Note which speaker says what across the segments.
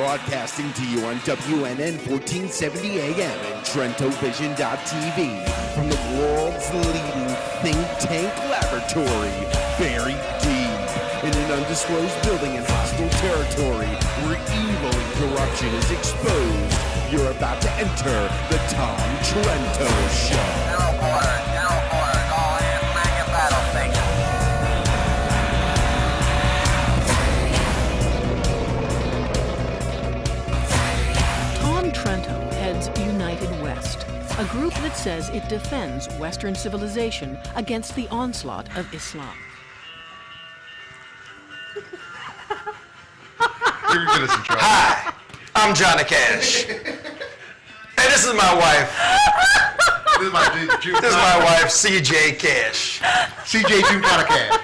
Speaker 1: broadcasting to you on WNN 1470 AM and TrentoVision.tv from the world's leading think tank laboratory, buried deep in an undisclosed building in hostile territory where evil and corruption is exposed. You're about to enter the Tom Trento Show.
Speaker 2: Zero quarter, all hands man your battle station.
Speaker 3: Tom Trento heads United West, a group that says it defends Western civilization against the onslaught of Islam.
Speaker 4: You're gonna get us in trouble.
Speaker 5: Hi, I'm Johnny Cash. Hey, this is my wife.
Speaker 4: This is my
Speaker 5: This is my wife, CJ Cash.
Speaker 4: CJ June Cash.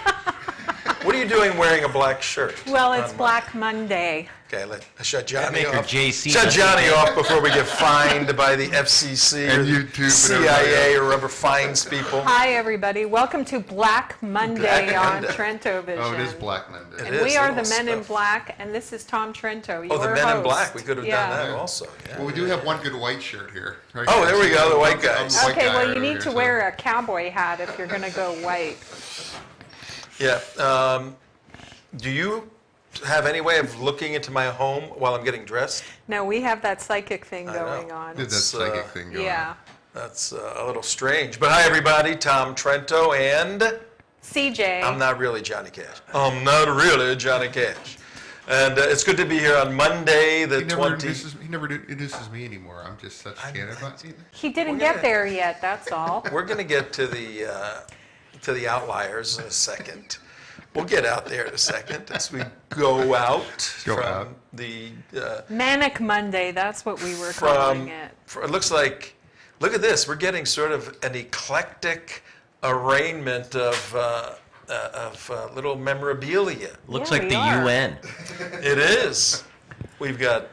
Speaker 5: What are you doing wearing a black shirt?
Speaker 6: Well, it's Black Monday.
Speaker 5: Okay, let's shut Johnny
Speaker 7: Maker
Speaker 5: off.
Speaker 7: JC
Speaker 5: Shut
Speaker 7: doesn't
Speaker 5: Johnny
Speaker 7: think-
Speaker 5: off before we get fined by the FCC
Speaker 4: And
Speaker 5: or
Speaker 4: YouTube and
Speaker 5: CIA or whoever fines people.
Speaker 6: Hi, everybody. Welcome to Black Monday
Speaker 5: Black
Speaker 6: on
Speaker 5: Monday.
Speaker 6: TrentoVision.
Speaker 4: Oh, it is Black Monday.
Speaker 5: It
Speaker 6: And
Speaker 5: is,
Speaker 6: we are
Speaker 5: little
Speaker 6: the Men in
Speaker 5: stuff.
Speaker 6: Black, and this is Tom Trento, your
Speaker 5: Oh, the Men in
Speaker 6: host.
Speaker 5: Black. We could have
Speaker 6: Yeah.
Speaker 5: done that also. Yeah.
Speaker 4: Well, we do have one good white shirt here. Right
Speaker 5: Oh,
Speaker 4: here.
Speaker 5: there we go, the white
Speaker 4: I'm the
Speaker 5: guys.
Speaker 4: white
Speaker 6: Okay,
Speaker 4: guy
Speaker 6: well,
Speaker 4: right
Speaker 6: you need
Speaker 4: here,
Speaker 6: to
Speaker 4: so-
Speaker 6: wear a cowboy hat if you're going to go white.
Speaker 5: Yeah. Do you have any way of looking into my home while I'm getting dressed?
Speaker 6: No, we have that psychic thing
Speaker 5: I know.
Speaker 6: going on.
Speaker 4: Did that psychic thing going
Speaker 6: Yeah.
Speaker 4: on.
Speaker 5: That's a little strange. But hi, everybody. Tom Trento and...
Speaker 6: CJ.
Speaker 5: I'm not really Johnny Cash. I'm not really Johnny Cash. And it's good to be here on Monday, the
Speaker 4: He never
Speaker 5: 20th.
Speaker 4: introduces me anymore. I'm just such a kid.
Speaker 6: He didn't
Speaker 5: Well, yeah.
Speaker 6: get there yet, that's all.
Speaker 5: We're going to get to the outliers in a second. We'll get out there in a second as we go out
Speaker 4: Go
Speaker 5: from
Speaker 4: out.
Speaker 5: the
Speaker 6: Manic Monday, that's what we were calling
Speaker 5: from.
Speaker 6: it.
Speaker 5: It looks like. Look at this. We're getting sort of an eclectic arraignment of little memorabilia.
Speaker 7: Looks
Speaker 6: Yeah,
Speaker 7: like
Speaker 6: we
Speaker 7: the
Speaker 6: are.
Speaker 7: UN.
Speaker 5: It is. We've got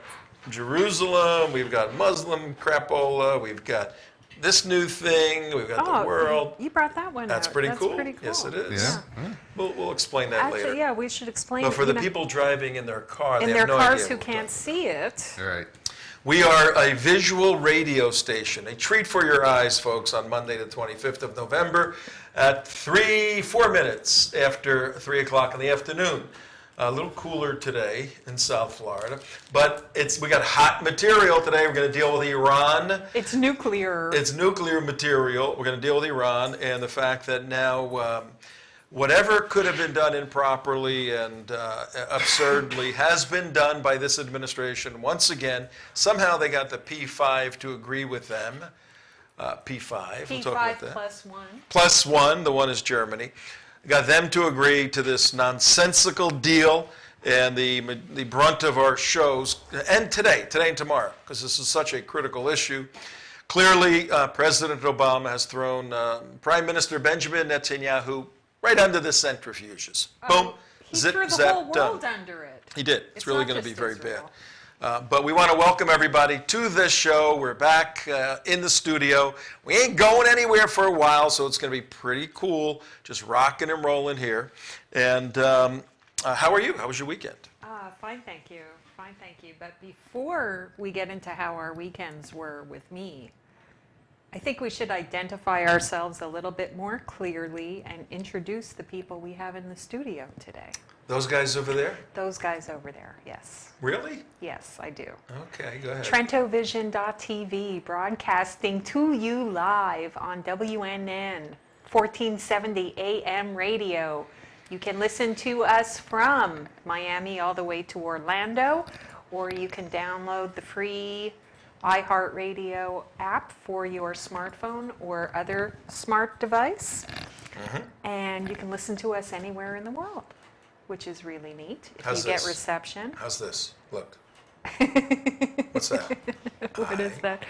Speaker 5: Jerusalem, we've got Muslim crapola, we've got this new thing, we've got the world.
Speaker 6: You brought that one
Speaker 5: That's
Speaker 6: out.
Speaker 5: pretty
Speaker 6: That's
Speaker 5: cool.
Speaker 6: pretty cool.
Speaker 5: Yes, it is.
Speaker 4: Yeah.
Speaker 5: We'll explain that later.
Speaker 6: Actually, yeah, we should explain
Speaker 5: But for the
Speaker 6: you know,
Speaker 5: people driving in their car,
Speaker 6: in
Speaker 5: they
Speaker 6: their
Speaker 5: have no
Speaker 6: cars
Speaker 5: idea
Speaker 6: who
Speaker 5: what
Speaker 6: can't
Speaker 5: we're
Speaker 6: see it.
Speaker 4: All right.
Speaker 5: We are a visual radio station, a treat for your eyes, folks, on Monday the 25th of November at 4 minutes after 3 o'clock in the afternoon. A little cooler today in South Florida, but we got hot material today. We're going to deal with Iran.
Speaker 6: It's nuclear.
Speaker 5: It's nuclear material. We're going to deal with Iran and the fact that now whatever could have been done improperly and absurdly has been done by this administration. Once again, somehow they got the P5 to agree with them. P5, we'll talk about
Speaker 6: P5
Speaker 5: that.
Speaker 6: plus one.
Speaker 5: Plus one, the one is Germany. Got them to agree to this nonsensical deal, and the brunt of our shows, and today and tomorrow, because this is such a critical issue. Clearly, President Obama has thrown Prime Minister Benjamin Netanyahu right under the centrifuges. Boom,
Speaker 6: He
Speaker 5: zip,
Speaker 6: threw the
Speaker 5: zap,
Speaker 6: whole
Speaker 5: done.
Speaker 6: world under it.
Speaker 5: He did. It's really
Speaker 6: not
Speaker 5: going to be
Speaker 6: just
Speaker 5: very
Speaker 6: Israel.
Speaker 5: bad. But we want to welcome everybody to this show. We're back in the studio. We ain't going anywhere for a while, so it's going to be pretty cool, just rocking and rolling here. And how are you? How was your weekend?
Speaker 6: Fine, thank you. Fine, thank you. But before we get into how our weekends were with me, I think we should identify ourselves a little bit more clearly and introduce the people we have in the studio today.
Speaker 5: Those guys over there?
Speaker 6: Those guys over there, yes.
Speaker 5: Really?
Speaker 6: Yes, I do.
Speaker 5: Okay, go ahead.
Speaker 6: TrentoVision.tv, broadcasting to you live on WNN 1470 AM radio. You can listen to us from Miami all the way to Orlando, or you can download the free iHeartRadio app for your smartphone or other smart device. And you can listen to us anywhere in the world, which is really neat if
Speaker 5: How's
Speaker 6: you
Speaker 5: this?
Speaker 6: get reception.
Speaker 5: How's this? Look. What's that?
Speaker 6: What is that?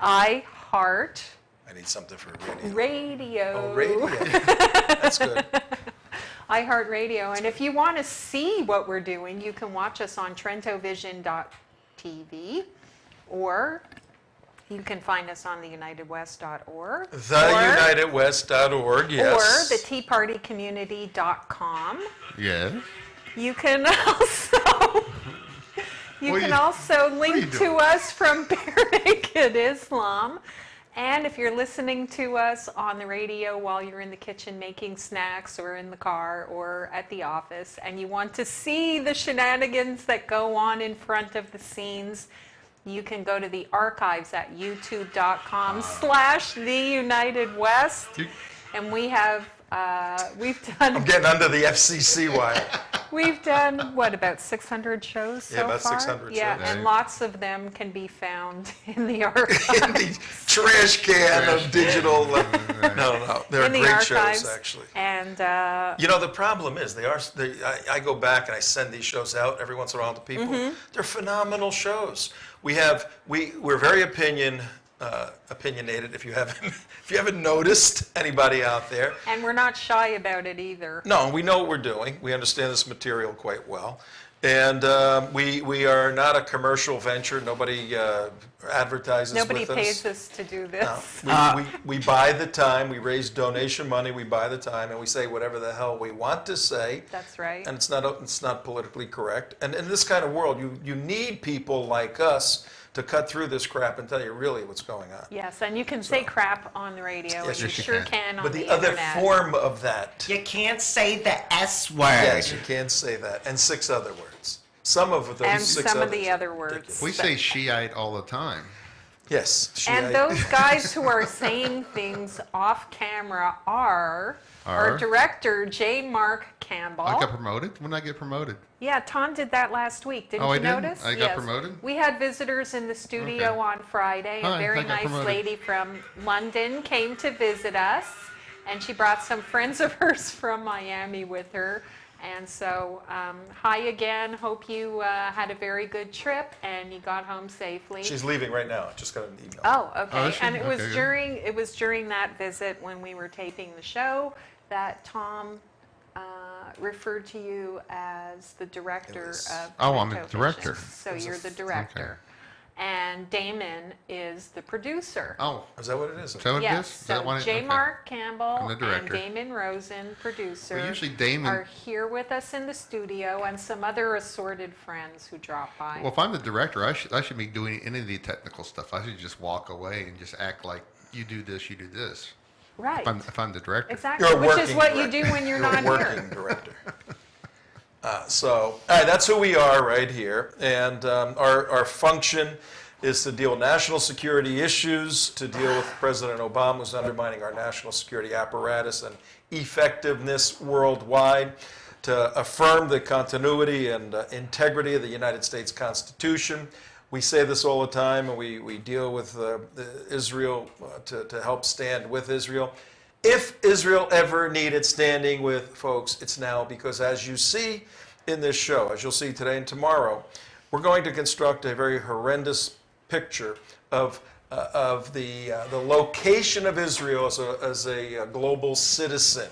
Speaker 6: iHeart
Speaker 5: I need something for radio.
Speaker 6: Radio.
Speaker 5: Oh, radio. That's good.
Speaker 6: iHeartRadio. And if you want to see what we're doing, you can watch us on TrentoVision.tv, or you can find us on theunitedwest.org.
Speaker 5: TheUnitedWest.org, yes.
Speaker 6: Or the TeaPartyCommunity.com.
Speaker 4: Yeah.
Speaker 6: You can also You
Speaker 4: What are
Speaker 6: can
Speaker 4: you-
Speaker 6: also
Speaker 4: you
Speaker 6: link to
Speaker 4: doing?
Speaker 6: us from Bare Naked Islam. And if you're listening to us on the radio while you're in the kitchen making snacks or in the car or at the office and you want to see the shenanigans that go on in front of the scenes, you can go to the archives at youtube.com/TheUnitedWest. And we have, we've
Speaker 5: I'm
Speaker 6: done,
Speaker 5: getting under the FCC wire.
Speaker 6: we've done, what, about 600 shows so
Speaker 5: Yeah, about
Speaker 6: far?
Speaker 5: 600
Speaker 6: Yeah,
Speaker 5: shows.
Speaker 6: and lots of them can be found in the
Speaker 5: In
Speaker 6: archives.
Speaker 5: the trash can of digital. No, they're
Speaker 6: In the
Speaker 5: great
Speaker 6: archives.
Speaker 5: shows, actually.
Speaker 6: And
Speaker 5: You know, the problem is I go back and I send these shows out every once in a while to people.
Speaker 6: Mm-hmm.
Speaker 5: They're phenomenal shows. We're very opinionated. If you haven't noticed, anybody out there.
Speaker 6: And we're not shy about it either.
Speaker 5: No, we know what we're doing. We understand this material quite well. And we are not a commercial venture. Nobody advertises
Speaker 6: Nobody
Speaker 5: with us.
Speaker 6: pays us to do this.
Speaker 5: No. We buy the time. We raise donation money. We buy the time, and we say whatever the hell we want to say.
Speaker 6: That's right.
Speaker 5: And it's not politically correct. And in this kind of world, you need people like us to cut through this crap and tell you really what's going on.
Speaker 6: Yes, and you can say crap on the radio, and you
Speaker 4: yes, you
Speaker 6: sure
Speaker 4: can.
Speaker 6: can on
Speaker 5: But
Speaker 6: the
Speaker 5: the other
Speaker 6: internet.
Speaker 5: form of that,
Speaker 7: You can't say the S word.
Speaker 5: yes, you can't say that, and 6 other words. Some of those
Speaker 6: And
Speaker 5: 6
Speaker 6: some of
Speaker 5: others
Speaker 6: the
Speaker 5: are
Speaker 6: other words.
Speaker 5: ridiculous.
Speaker 4: We say Shiite all the time.
Speaker 5: Yes.
Speaker 6: And those guys who are saying things off camera are our
Speaker 4: Are?
Speaker 6: director, J. Mark Campbell.
Speaker 4: I got promoted. When did I get promoted?
Speaker 6: Yeah, Tom did that last week. Didn't
Speaker 4: Oh, I
Speaker 6: you
Speaker 4: didn't?
Speaker 6: notice?
Speaker 4: I got promoted?
Speaker 6: We had visitors in the studio
Speaker 4: Okay.
Speaker 6: on Friday. A
Speaker 4: Hi,
Speaker 6: very
Speaker 4: I got
Speaker 6: nice
Speaker 4: promoted.
Speaker 6: lady from London came to visit us, and she brought some friends of hers from Miami with her. And so, hi again. Hope you had a very good trip and you got home safely.
Speaker 5: She's leaving right now. I just got an email.
Speaker 6: Oh,
Speaker 4: Oh,
Speaker 6: okay.
Speaker 4: is she?
Speaker 6: And it was
Speaker 4: Okay, good.
Speaker 6: during that visit when we were taping the show that Tom referred to you as the director of
Speaker 4: Oh, I'm the
Speaker 6: TrentoVision.
Speaker 4: director.
Speaker 6: So you're the director. And Damon is the producer.
Speaker 4: Oh,
Speaker 5: Is that what it is?
Speaker 4: is that what
Speaker 6: Yes,
Speaker 4: it is? Is that
Speaker 6: so
Speaker 4: what it-
Speaker 6: J.
Speaker 4: okay.
Speaker 6: Mark Campbell
Speaker 4: I'm the
Speaker 6: and
Speaker 4: director.
Speaker 6: Damon Rosen, producer,
Speaker 4: Well, usually Damon-
Speaker 6: are here with us in the studio, and some other assorted friends who drop by.
Speaker 4: Well, if I'm the director, I should be doing any of the technical stuff. I should just walk away and just act like you do this, you do this.
Speaker 6: right.
Speaker 4: If I'm the director.
Speaker 6: Exactly,
Speaker 5: You're a
Speaker 6: which is
Speaker 5: working
Speaker 6: what
Speaker 5: director.
Speaker 6: you do when you're
Speaker 5: You're
Speaker 6: not
Speaker 5: a working
Speaker 6: here.
Speaker 5: director. All right, that's who we are right here. And our function is to deal with national security issues, to deal with President Obama, who's undermining our national security apparatus and effectiveness worldwide, to affirm the continuity and integrity of the United States Constitution. We say this all the time, and we deal with Israel to help stand with Israel. If Israel ever needed standing with, folks, it's now, because as you see in this show, as you'll see today and tomorrow, we're going to construct a very horrendous picture of the location of Israel as a global citizen.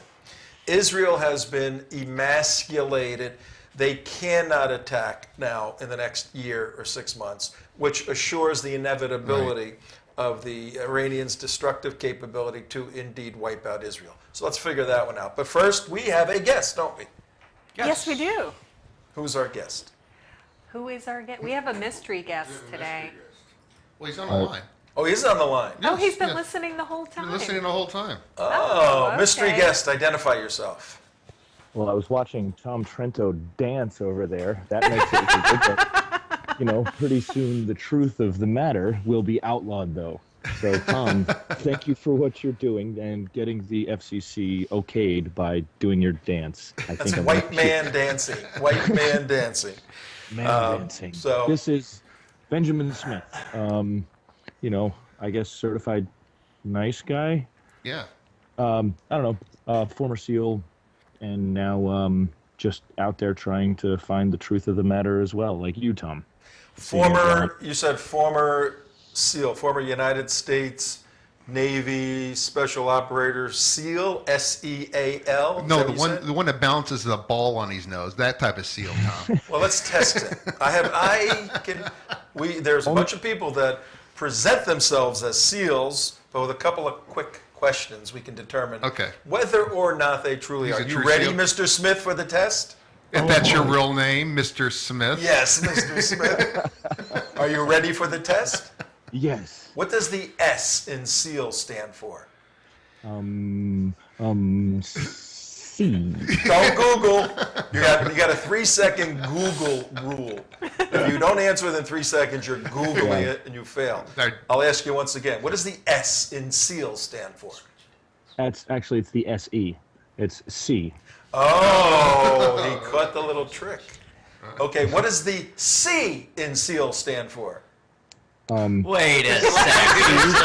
Speaker 5: Israel has been emasculated. They cannot attack now in the next year or 6 months, which assures the inevitability of the Iranians' destructive capability to indeed wipe out Israel. So let's figure that one out. But first, we have a guest, don't we?
Speaker 6: Yes, we do.
Speaker 5: Who's our guest?
Speaker 6: Who is our guest? We have a mystery guest today.
Speaker 4: Well, he's on the line.
Speaker 5: Oh, he's on the line.
Speaker 6: Oh, he's been
Speaker 4: yes.
Speaker 6: listening the whole
Speaker 4: Been
Speaker 6: time.
Speaker 4: listening the whole time.
Speaker 5: Oh, mystery
Speaker 6: okay.
Speaker 5: guest, identify yourself.
Speaker 8: Well, I was watching Tom Trento dance over there. That makes it good. But, pretty soon the truth of the matter will be outlawed, though. So, Tom, thank you for what you're doing and getting the FCC okayed by doing your dance.
Speaker 5: That's white man dancing. White man dancing.
Speaker 8: dancing.
Speaker 5: so-
Speaker 8: This is Benjamin Smith. I guess certified nice guy.
Speaker 4: Yeah.
Speaker 8: I don't know, former SEAL, and now just out there trying to find the truth of the matter as well, like you, Tom.
Speaker 5: You said former SEAL, former United States Navy Special Operator SEAL, S-E-A-L?
Speaker 4: No, the one that balances the ball on his nose. That type of seal, Tom.
Speaker 5: Well, let's test it. There's a bunch of people that present themselves as SEALs, but with a couple of quick questions we can determine
Speaker 4: Okay.
Speaker 5: whether or not they truly
Speaker 4: He's
Speaker 5: are.
Speaker 4: a
Speaker 5: You
Speaker 4: true
Speaker 5: ready,
Speaker 4: SEAL?
Speaker 5: Mr. Smith, for the test?
Speaker 4: If that's your real name, Mr. Smith.
Speaker 5: Yes, Mr. Smith. Are you ready for the test?
Speaker 8: Yes.
Speaker 5: What does the S in SEAL stand for?
Speaker 8: C.
Speaker 5: Don't Google. You got a 3-second Google rule. If you don't answer within 3 seconds, you're Googling it and you fail. I'll ask you once again. What does the S in SEAL stand for?
Speaker 8: It's the SE. It's C.
Speaker 5: Oh, he caught the little trick. Okay, what does the C in SEAL stand for?
Speaker 2: Wait a second.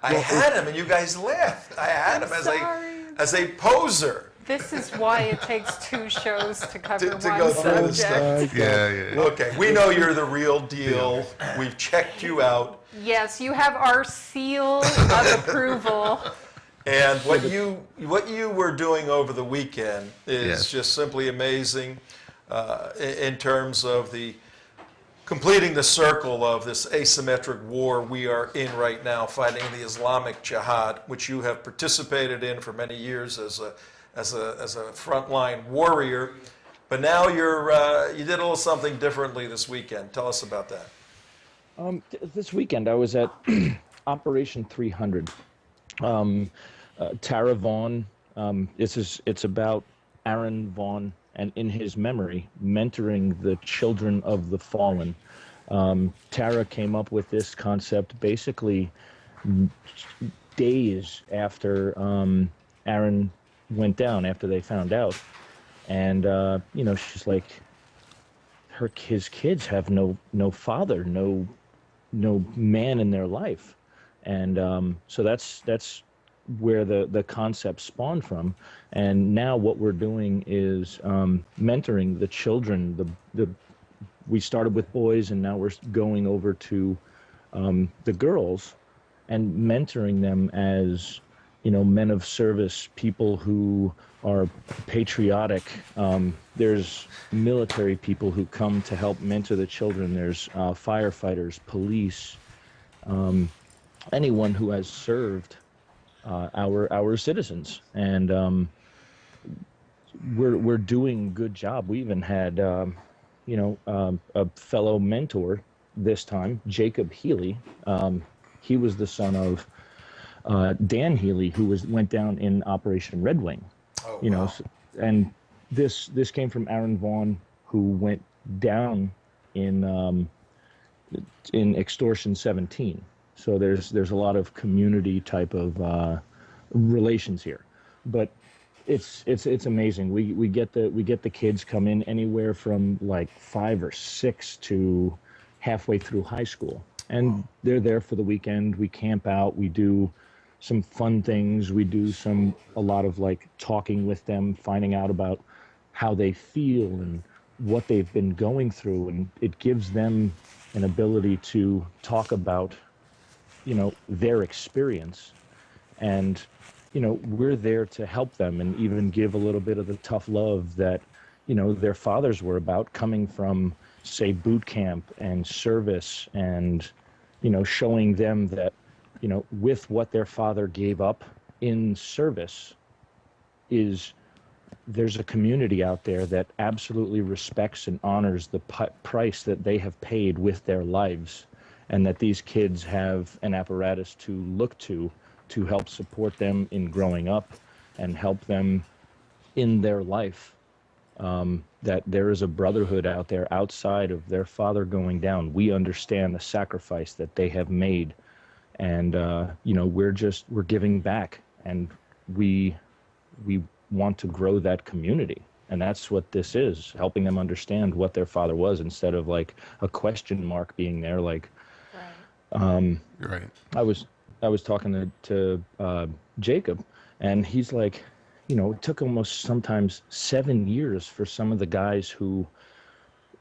Speaker 5: I had him, and you guys laughed. I had him as a poser.
Speaker 6: This is why it takes 2 shows to cover
Speaker 5: To
Speaker 6: one
Speaker 5: go through this
Speaker 6: subject.
Speaker 5: stuff.
Speaker 4: Yeah.
Speaker 5: Okay, we know you're the real deal. We've checked you out.
Speaker 6: Yes, you have our seal of approval.
Speaker 5: And what you were doing over the weekend is
Speaker 4: Yes.
Speaker 5: just simply amazing in terms of completing the circle of this asymmetric war we are in right now, fighting the Islamic Jihad, which you have participated in for many years as a frontline warrior. But now you did a little something differently this weekend. Tell us about that.
Speaker 8: This weekend I was at Operation 300. Tara Vaughn. It's about Aaron Vaughn, and in his memory, mentoring the children of the fallen. Tara came up with this concept basically days after Aaron went down, after they found out. And, she's like, his kids have no father, no man in their life. And so that's where the concept spawned from. And now what we're doing is mentoring the children. We started with boys, and now we're going over to the girls and mentoring them as, men of service, people who are patriotic. There's military people who come to help mentor the children. There's firefighters, police, anyone who has served our citizens, and we're doing a good job. We even had a fellow mentor this time, Jacob Healy. He was the son of Dan Healy, who went down in Operation Red Wing.
Speaker 5: Oh,
Speaker 8: wow. And this came from Aaron Vaughn, who went down in Extortion 17. So there's a lot of community type of relations here, but it's amazing. We get the kids come in anywhere from like 5 or 6 to halfway through high school, and they're there for the weekend. We camp out. We do some fun things. We do a lot of like talking with them, finding out about how they feel and what they've been going through, and it gives them an ability to talk about their experience. And we're there to help them, and even give a little bit of the tough love that their fathers were about, coming from, say, boot camp and service, and showing them that with what their father gave up in service, there's a community out there that absolutely respects and honors the price that they have paid with their lives, and that these kids have an apparatus to look to help support them in growing up and help them in their life. That there is a brotherhood out there outside of their father going down. We understand the sacrifice that they have made, and we're giving back, and we want to grow that community. And that's what this is, helping them understand what their father was, instead of like a question mark being there. Like,
Speaker 4: Right.
Speaker 8: I was talking to Jacob, and he's like, it took almost sometimes 7 years for some of the guys who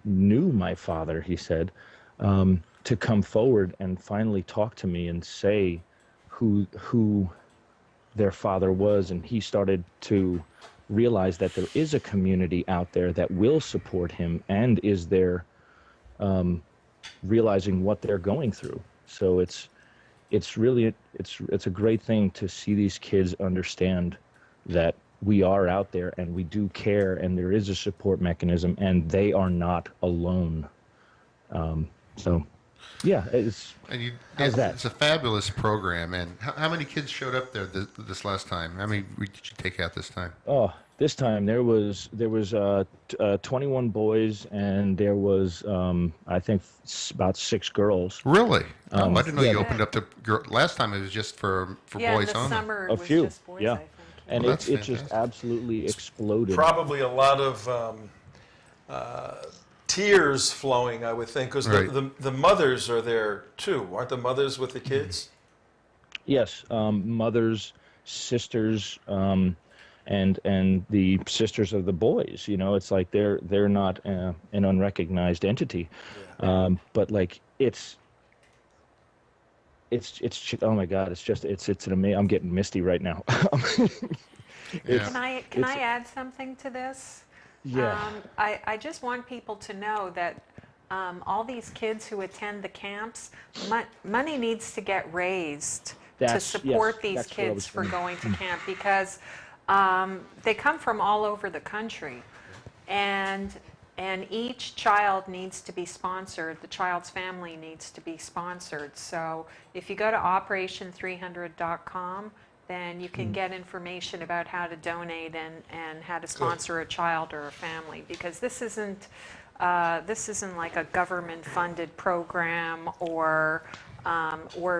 Speaker 8: knew my father, he said, to come forward and finally talk to me and say who their father was. And he started to realize that there is a community out there that will support him and is there, realizing what they're going through. So it's really a great thing to see these kids understand that we are out there and we do care, and there is a support mechanism, and they are not alone. So, yeah, how's that?
Speaker 4: It's a fabulous program. And how many kids showed up there this last time? How many did you take out this time?
Speaker 8: Oh, this time there was 21 boys, and there was I think about 6 girls.
Speaker 4: Really? I didn't know
Speaker 8: yeah.
Speaker 4: you opened up the last time. It was just for
Speaker 6: Yeah,
Speaker 4: boys
Speaker 6: in the
Speaker 4: only.
Speaker 6: summer
Speaker 8: A
Speaker 6: it was
Speaker 8: few,
Speaker 6: just boys,
Speaker 8: yeah.
Speaker 6: I think.
Speaker 8: And
Speaker 4: Well,
Speaker 8: it
Speaker 4: that's
Speaker 8: just
Speaker 4: fantastic.
Speaker 8: absolutely exploded.
Speaker 5: Probably a lot of tears flowing, I would think, because
Speaker 4: Right.
Speaker 5: the mothers are there too. Aren't the mothers with the kids?
Speaker 8: Yes, mothers, sisters, and the sisters of the boys. You know, it's like they're not an unrecognized entity, but like it's oh my God, it's an amazing. I'm getting misty right now.
Speaker 4: Yeah.
Speaker 6: Can I add something to this?
Speaker 8: Yeah.
Speaker 6: I just want people to know that all these kids who attend the camps, money needs to get raised to support these
Speaker 8: that's what I was
Speaker 6: kids for
Speaker 8: saying.
Speaker 6: going to camp, because they come from all over the country, and each child needs to be sponsored. The child's family needs to be sponsored. So if you go to operation300.com, then you can get information about how to donate and how to sponsor a child or a family, because this isn't like a government-funded program or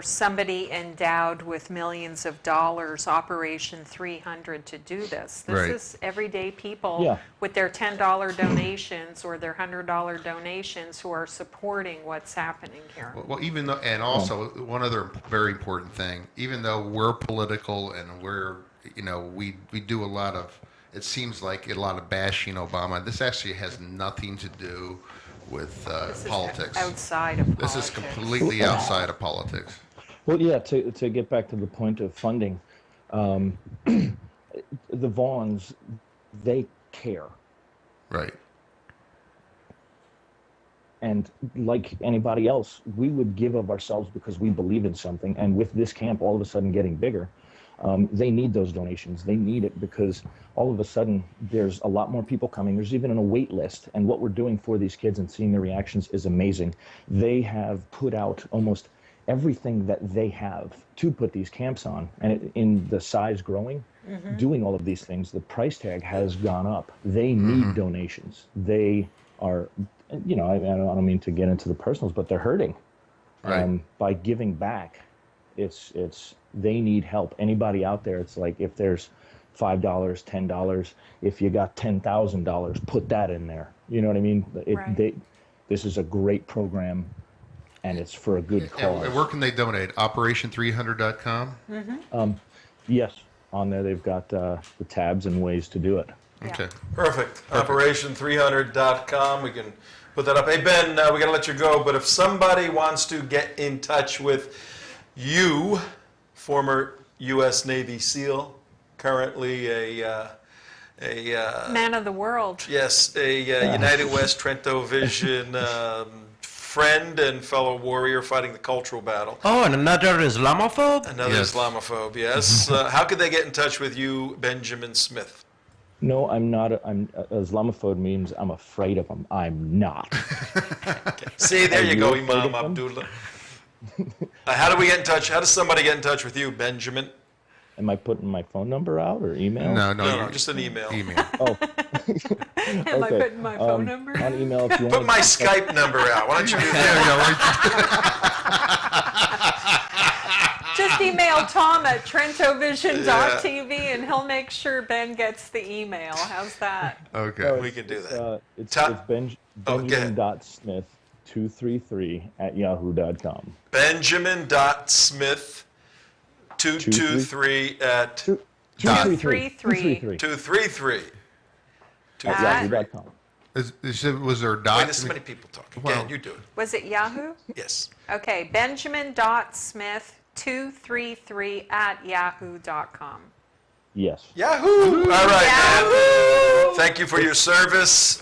Speaker 6: somebody endowed with millions of dollars, Operation 300, to do this. This
Speaker 4: Right.
Speaker 6: is everyday people
Speaker 8: Yeah.
Speaker 6: with their $10 donations or their $100 donations who are supporting what's happening here.
Speaker 4: Well, even though, and also one other very important thing, even though we're political and we do a lot of, it seems like a lot of bashing Obama, this actually has nothing to do with
Speaker 6: This is
Speaker 4: politics.
Speaker 6: outside of
Speaker 4: This is
Speaker 6: politics.
Speaker 4: completely outside of politics.
Speaker 8: Well, yeah. To get back to the point of funding, the Vaughns, they care.
Speaker 4: Right.
Speaker 8: And like anybody else, we would give of ourselves because we believe in something. And with this camp all of a sudden getting bigger, they need those donations. They need it because all of a sudden there's a lot more people coming. There's even a wait list. And what we're doing for these kids and seeing their reactions is amazing. They have put out almost everything that they have to put these camps on. And in the size growing, doing all of these things, the price tag has gone up. They need donations. They are, I don't mean to get into the personals, but they're hurting.
Speaker 4: Right.
Speaker 8: By giving back, they need help. Anybody out there, it's like if there's $5, $10, if you got $10,000, put that in there. You know what I mean?
Speaker 6: Right.
Speaker 8: This is a great program, and it's for a good cause.
Speaker 4: And where can they donate? Operation300.com?
Speaker 8: Yes, on there they've got the tabs and ways to do it.
Speaker 4: Okay.
Speaker 5: Perfect. Operation300.com. We can put that up. Hey, Ben, we got to let you go, but if somebody wants to get in touch with you, former U.S. Navy SEAL, currently a
Speaker 6: Man of the world.
Speaker 5: yes, a United West TrentoVision friend and fellow warrior fighting the cultural battle.
Speaker 2: Oh, and another Islamophobe?
Speaker 5: Another
Speaker 4: Yes.
Speaker 5: Islamophobe, yes. How could they get in touch with you, Benjamin Smith?
Speaker 8: No, I'm not. Islamophobe means I'm afraid of them. I'm not.
Speaker 5: See, there
Speaker 8: Are
Speaker 5: you
Speaker 8: you
Speaker 5: go,
Speaker 8: afraid
Speaker 5: Imam
Speaker 8: of them?
Speaker 5: Abdullah. How do we get in touch? How does somebody get in touch with you, Benjamin?
Speaker 8: Am I putting my phone number out or email?
Speaker 4: No,
Speaker 5: No, just an email.
Speaker 4: Email.
Speaker 8: Oh,
Speaker 6: Am I
Speaker 8: okay.
Speaker 6: putting my phone number?
Speaker 8: On email if you
Speaker 5: Put
Speaker 8: want.
Speaker 5: my Skype number out. Why don't you do
Speaker 4: There
Speaker 5: that?
Speaker 4: you go.
Speaker 6: Just email Tom at TrentoVision.tv and he'll make sure Ben gets the email. How's that?
Speaker 4: Okay.
Speaker 5: We can do that.
Speaker 8: It's
Speaker 5: Ta- Oh, go ahead.
Speaker 8: Benjamin.smith233@yahoo.com.
Speaker 5: Benjamin.smith223 at
Speaker 6: 233.
Speaker 5: 233.
Speaker 8: At yahoo.com.
Speaker 4: Was there a dot?
Speaker 5: Wait, there's so many people talking.
Speaker 4: Well-
Speaker 5: Dan, you do it.
Speaker 6: Was it Yahoo?
Speaker 5: Yes.
Speaker 6: Okay, Benjamin.smith233@yahoo.com.
Speaker 8: Yes.
Speaker 5: Yahoo! All right,
Speaker 6: Yahoo!
Speaker 5: man. Thank you for your service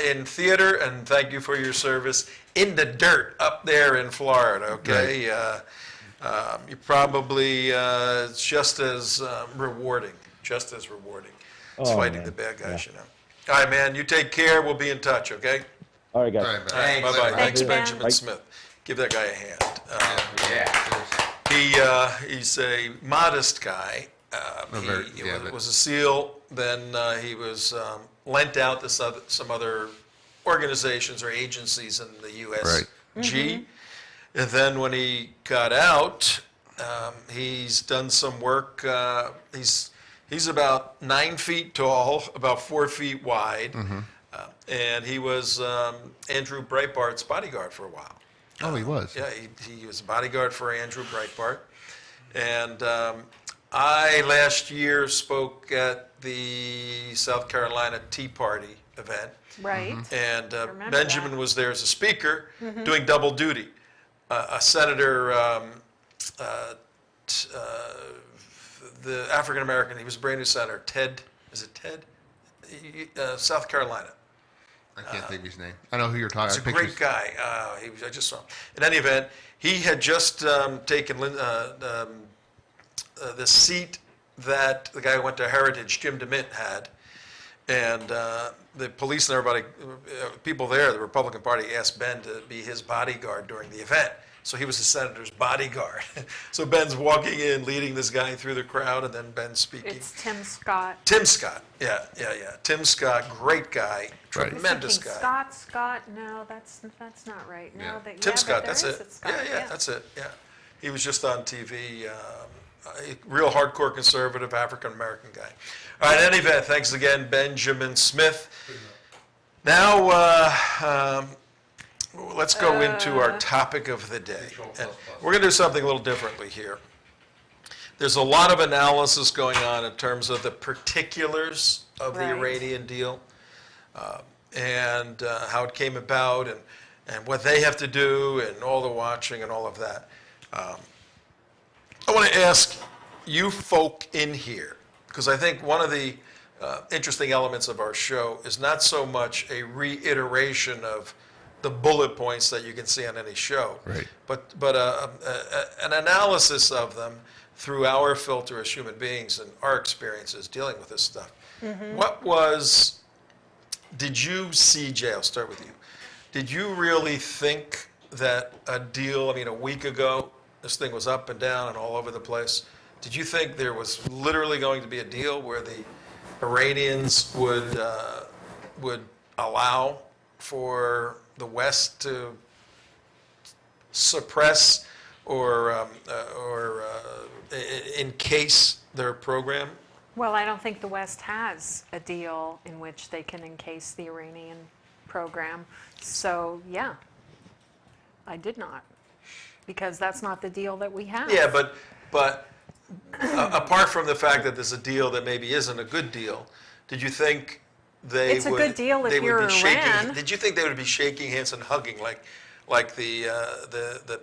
Speaker 5: in theater, and thank you for your service in the dirt up there in Florida, okay? You're probably just as rewarding. just as rewarding as
Speaker 8: Oh,
Speaker 5: fighting
Speaker 8: man.
Speaker 5: the bad guys,
Speaker 8: Yeah.
Speaker 5: you know. All right, man, you take care. We'll be in touch, okay?
Speaker 8: All right, guys.
Speaker 4: All right, man.
Speaker 5: All right,
Speaker 2: Thanks.
Speaker 5: bye-bye. Thanks,
Speaker 6: you, Ben.
Speaker 5: Benjamin
Speaker 8: Bye.
Speaker 5: Smith. Give that guy a hand.
Speaker 2: Yeah.
Speaker 5: He's a modest guy. He was a SEAL. Then he was lent out to some other organizations or agencies in the USG. And then when he got out, he's done some work. He's about 9 feet tall, about 4 feet wide, and he was Andrew Breitbart's bodyguard for a while.
Speaker 4: Oh, he was.
Speaker 5: Yeah, he was a bodyguard for Andrew Breitbart. And I last year spoke at the South Carolina Tea Party event.
Speaker 6: Right.
Speaker 5: And
Speaker 6: remember
Speaker 5: Benjamin
Speaker 6: that.
Speaker 5: was there as a speaker doing double duty. A senator, the African American, he was a brand new senator, Ted, is it Ted? South Carolina.
Speaker 4: I can't think of his name. I know who you're talking
Speaker 5: He's a
Speaker 4: about.
Speaker 5: great guy. I just saw him. In any event, he had just taken the seat that the guy who went to Heritage, Jim DeMint, had. And the police and everybody, people there, the Republican Party, asked Ben to be his bodyguard during the event. So he was the senator's bodyguard. So Ben's walking in, leading this guy through the crowd, and then Ben's speaking.
Speaker 6: It's Tim Scott.
Speaker 5: Tim Scott, yeah. Tim Scott, great guy,
Speaker 4: Right.
Speaker 5: tremendous guy.
Speaker 6: Scott, no, that's not right. No,
Speaker 4: Yeah.
Speaker 6: but
Speaker 5: Tim Scott,
Speaker 6: there
Speaker 5: that's
Speaker 6: is
Speaker 5: it.
Speaker 6: a Scott,
Speaker 5: Yeah, that's it. Yeah, he was just on TV. A real hardcore conservative African American guy. All right, in any event, thanks again, Benjamin Smith. Now let's go into our topic of the day. And we're going to do something a little differently here. There's a lot of analysis going on in terms of the particulars of the
Speaker 6: Right.
Speaker 5: Iranian deal. And how it came about and what they have to do and all the watching and all of that. I want to ask you folk in here, because I think one of the interesting elements of our show is not so much a reiteration of the bullet points that you can see on any show,
Speaker 4: Right.
Speaker 5: but an analysis of them through our filter as human beings and our experiences dealing with this stuff. Did you, CJ, I'll start with you. Did you really think that a deal, a week ago, this thing was up and down and all over the place. Did you think there was literally going to be a deal where the Iranians would allow for the West to suppress or encase their program?
Speaker 6: Well, I don't think the West has a deal in which they can encase the Iranian program. So, yeah, I did not, because that's not the deal that we have.
Speaker 5: Yeah, but apart from the fact that there's a deal that maybe isn't a good deal, did you think
Speaker 6: It's a good deal if
Speaker 5: they would
Speaker 6: you're
Speaker 5: be shaking?
Speaker 6: Iran.
Speaker 5: Did you think they would be shaking hands and hugging like the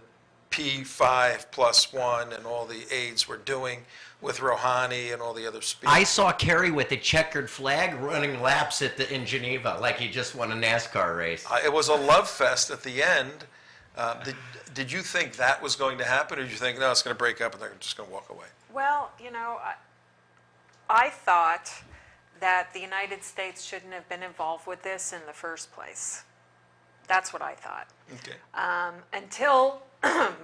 Speaker 5: P5+1 and all the aides were doing with Rouhani and all the other speakers?
Speaker 2: I saw Kerry with a checkered flag running laps in Geneva like he just won a NASCAR race.
Speaker 5: It was a love fest at the end. Did you think that was going to happen, or did you think, no, it's going to break up and they're just going to walk away?
Speaker 6: Well, I thought that the United States shouldn't have been involved with this in the first place. That's what I thought.
Speaker 5: Okay.
Speaker 6: Until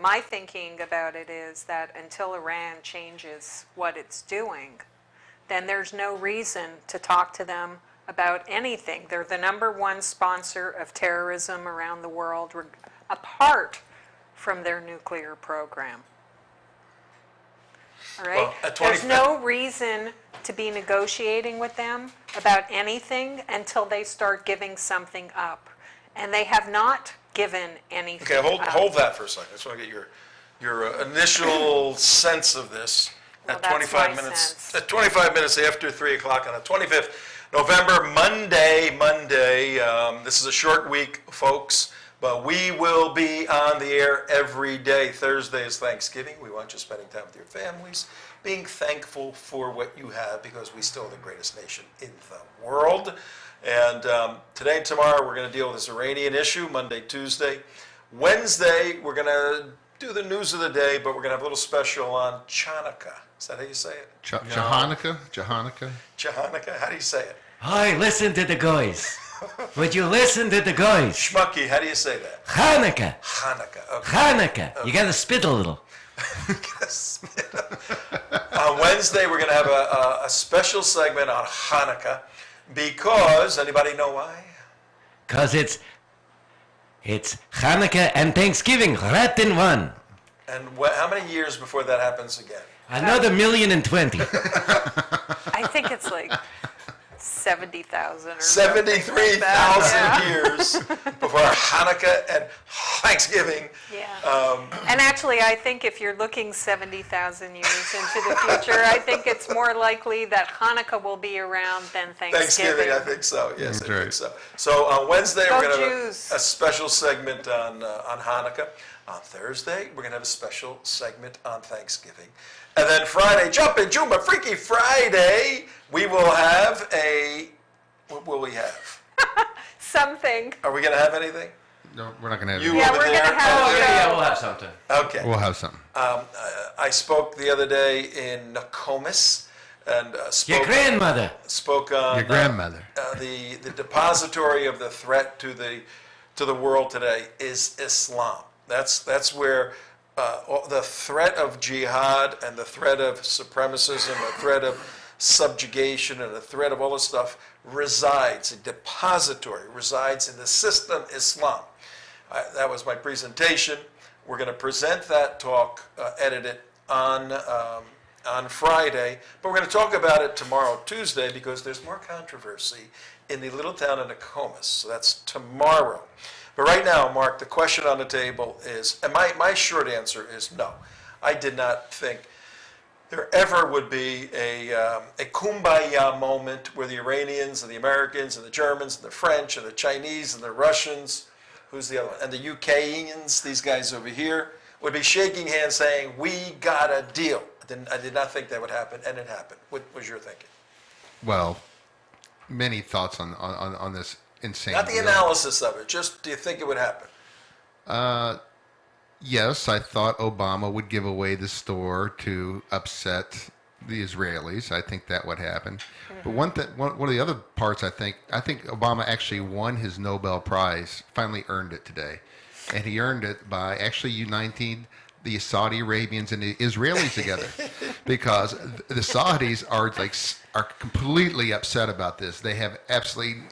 Speaker 6: my thinking about it is that until Iran changes what it's doing, then there's no reason to talk to them about anything. They're the #1 sponsor of terrorism around the world, apart from their nuclear program. All right?
Speaker 5: Well, at
Speaker 6: There's
Speaker 5: 20
Speaker 6: no reason to be negotiating with them about anything until they start giving something up. And they have not given anything
Speaker 5: Okay,
Speaker 6: up.
Speaker 5: hold that for a second. I just want to get your initial sense of this
Speaker 6: Well,
Speaker 5: at
Speaker 6: that's
Speaker 5: 25
Speaker 6: my
Speaker 5: minutes.
Speaker 6: sense.
Speaker 5: At 25 minutes after 3 o'clock on the 25th November, Monday. This is a short week, folks, but we will be on the air every day. Thursday is Thanksgiving. We want you spending time with your families, being thankful for what you have, because we still are the greatest nation in the world. And today and tomorrow, we're going to deal with this Iranian issue, Monday, Tuesday. Wednesday, we're going to do the news of the day, but we're going to have a little special on Hannukah. Is that how you say it?
Speaker 4: Hannukah? Hannukah?
Speaker 5: Hannukah? How do you say it?
Speaker 2: Hi, listen to the guys. Would you listen to the guys?
Speaker 5: Schmucky, how do you say that?
Speaker 2: Hannukah.
Speaker 5: Hannukah. Okay.
Speaker 2: Hannukah. You gotta spit a little.
Speaker 5: On Wednesday, we're going to have a special segment on Hannukah because, anybody know why?
Speaker 2: Cause it's Hannukah and Thanksgiving right in one.
Speaker 5: And how many years before that happens again?
Speaker 2: Another 1,020,000.
Speaker 6: I think it's like 70,000 or
Speaker 5: 73,000 years before Hannukah and Thanksgiving.
Speaker 6: Yeah. And actually, I think if you're looking 70,000 years into the future, I think it's more likely that Hanukkah will be around than Thanksgiving.
Speaker 5: I think so. Yes,
Speaker 4: That's
Speaker 5: I think
Speaker 4: right.
Speaker 5: so. So on Wednesday,
Speaker 6: Go
Speaker 5: we're going to have
Speaker 6: Jews.
Speaker 5: a special segment on Hanukkah. On Thursday, we're going to have a special segment on Thanksgiving. And then Friday, Jumpin' Juma Freaky Friday, we will have what will we have?
Speaker 6: Something.
Speaker 5: Are we going to have anything?
Speaker 4: No, we're not going to have
Speaker 5: You
Speaker 4: any.
Speaker 6: Yeah,
Speaker 5: over
Speaker 6: we're
Speaker 5: there?
Speaker 6: gonna have-
Speaker 5: Okay.
Speaker 2: Yeah, we'll have something.
Speaker 5: Okay.
Speaker 4: We'll have something.
Speaker 5: I spoke the other day in Nokomis and
Speaker 2: Your
Speaker 5: spoke
Speaker 2: grandmother.
Speaker 5: on
Speaker 4: Your grandmother.
Speaker 5: the depository of the threat to the world today is Islam. That's where the threat of jihad and the threat of supremacism, the threat of subjugation, and the threat of all this stuff resides. A depository resides in the system Islam. That was my presentation. We're going to present that talk, edit it on Friday, but we're going to talk about it tomorrow, Tuesday, because there's more controversy in the little town of Nokomis. So that's tomorrow. But right now, Mark, the question on the table is, and my short answer is no. I did not think there ever would be a kumbaya moment where the Iranians and the Americans and the Germans and the French and the Chinese and the Russians, who's the other one, and the UKians, these guys over here, would be shaking hands saying, we got a deal. I did not think that would happen, and it happened. What was your thinking?
Speaker 4: Well, many thoughts on this insane
Speaker 5: Not the
Speaker 4: deal.
Speaker 5: analysis of it, just do you think it would happen?
Speaker 4: Yes, I thought Obama would give away the store to upset the Israelis. I think that would happen. But one of the other parts, I think Obama actually won his Nobel Prize, finally earned it today. And he earned it by actually uniting the Saudi Arabians and the Israelis together, because the Saudis are completely upset about this. They have absolutely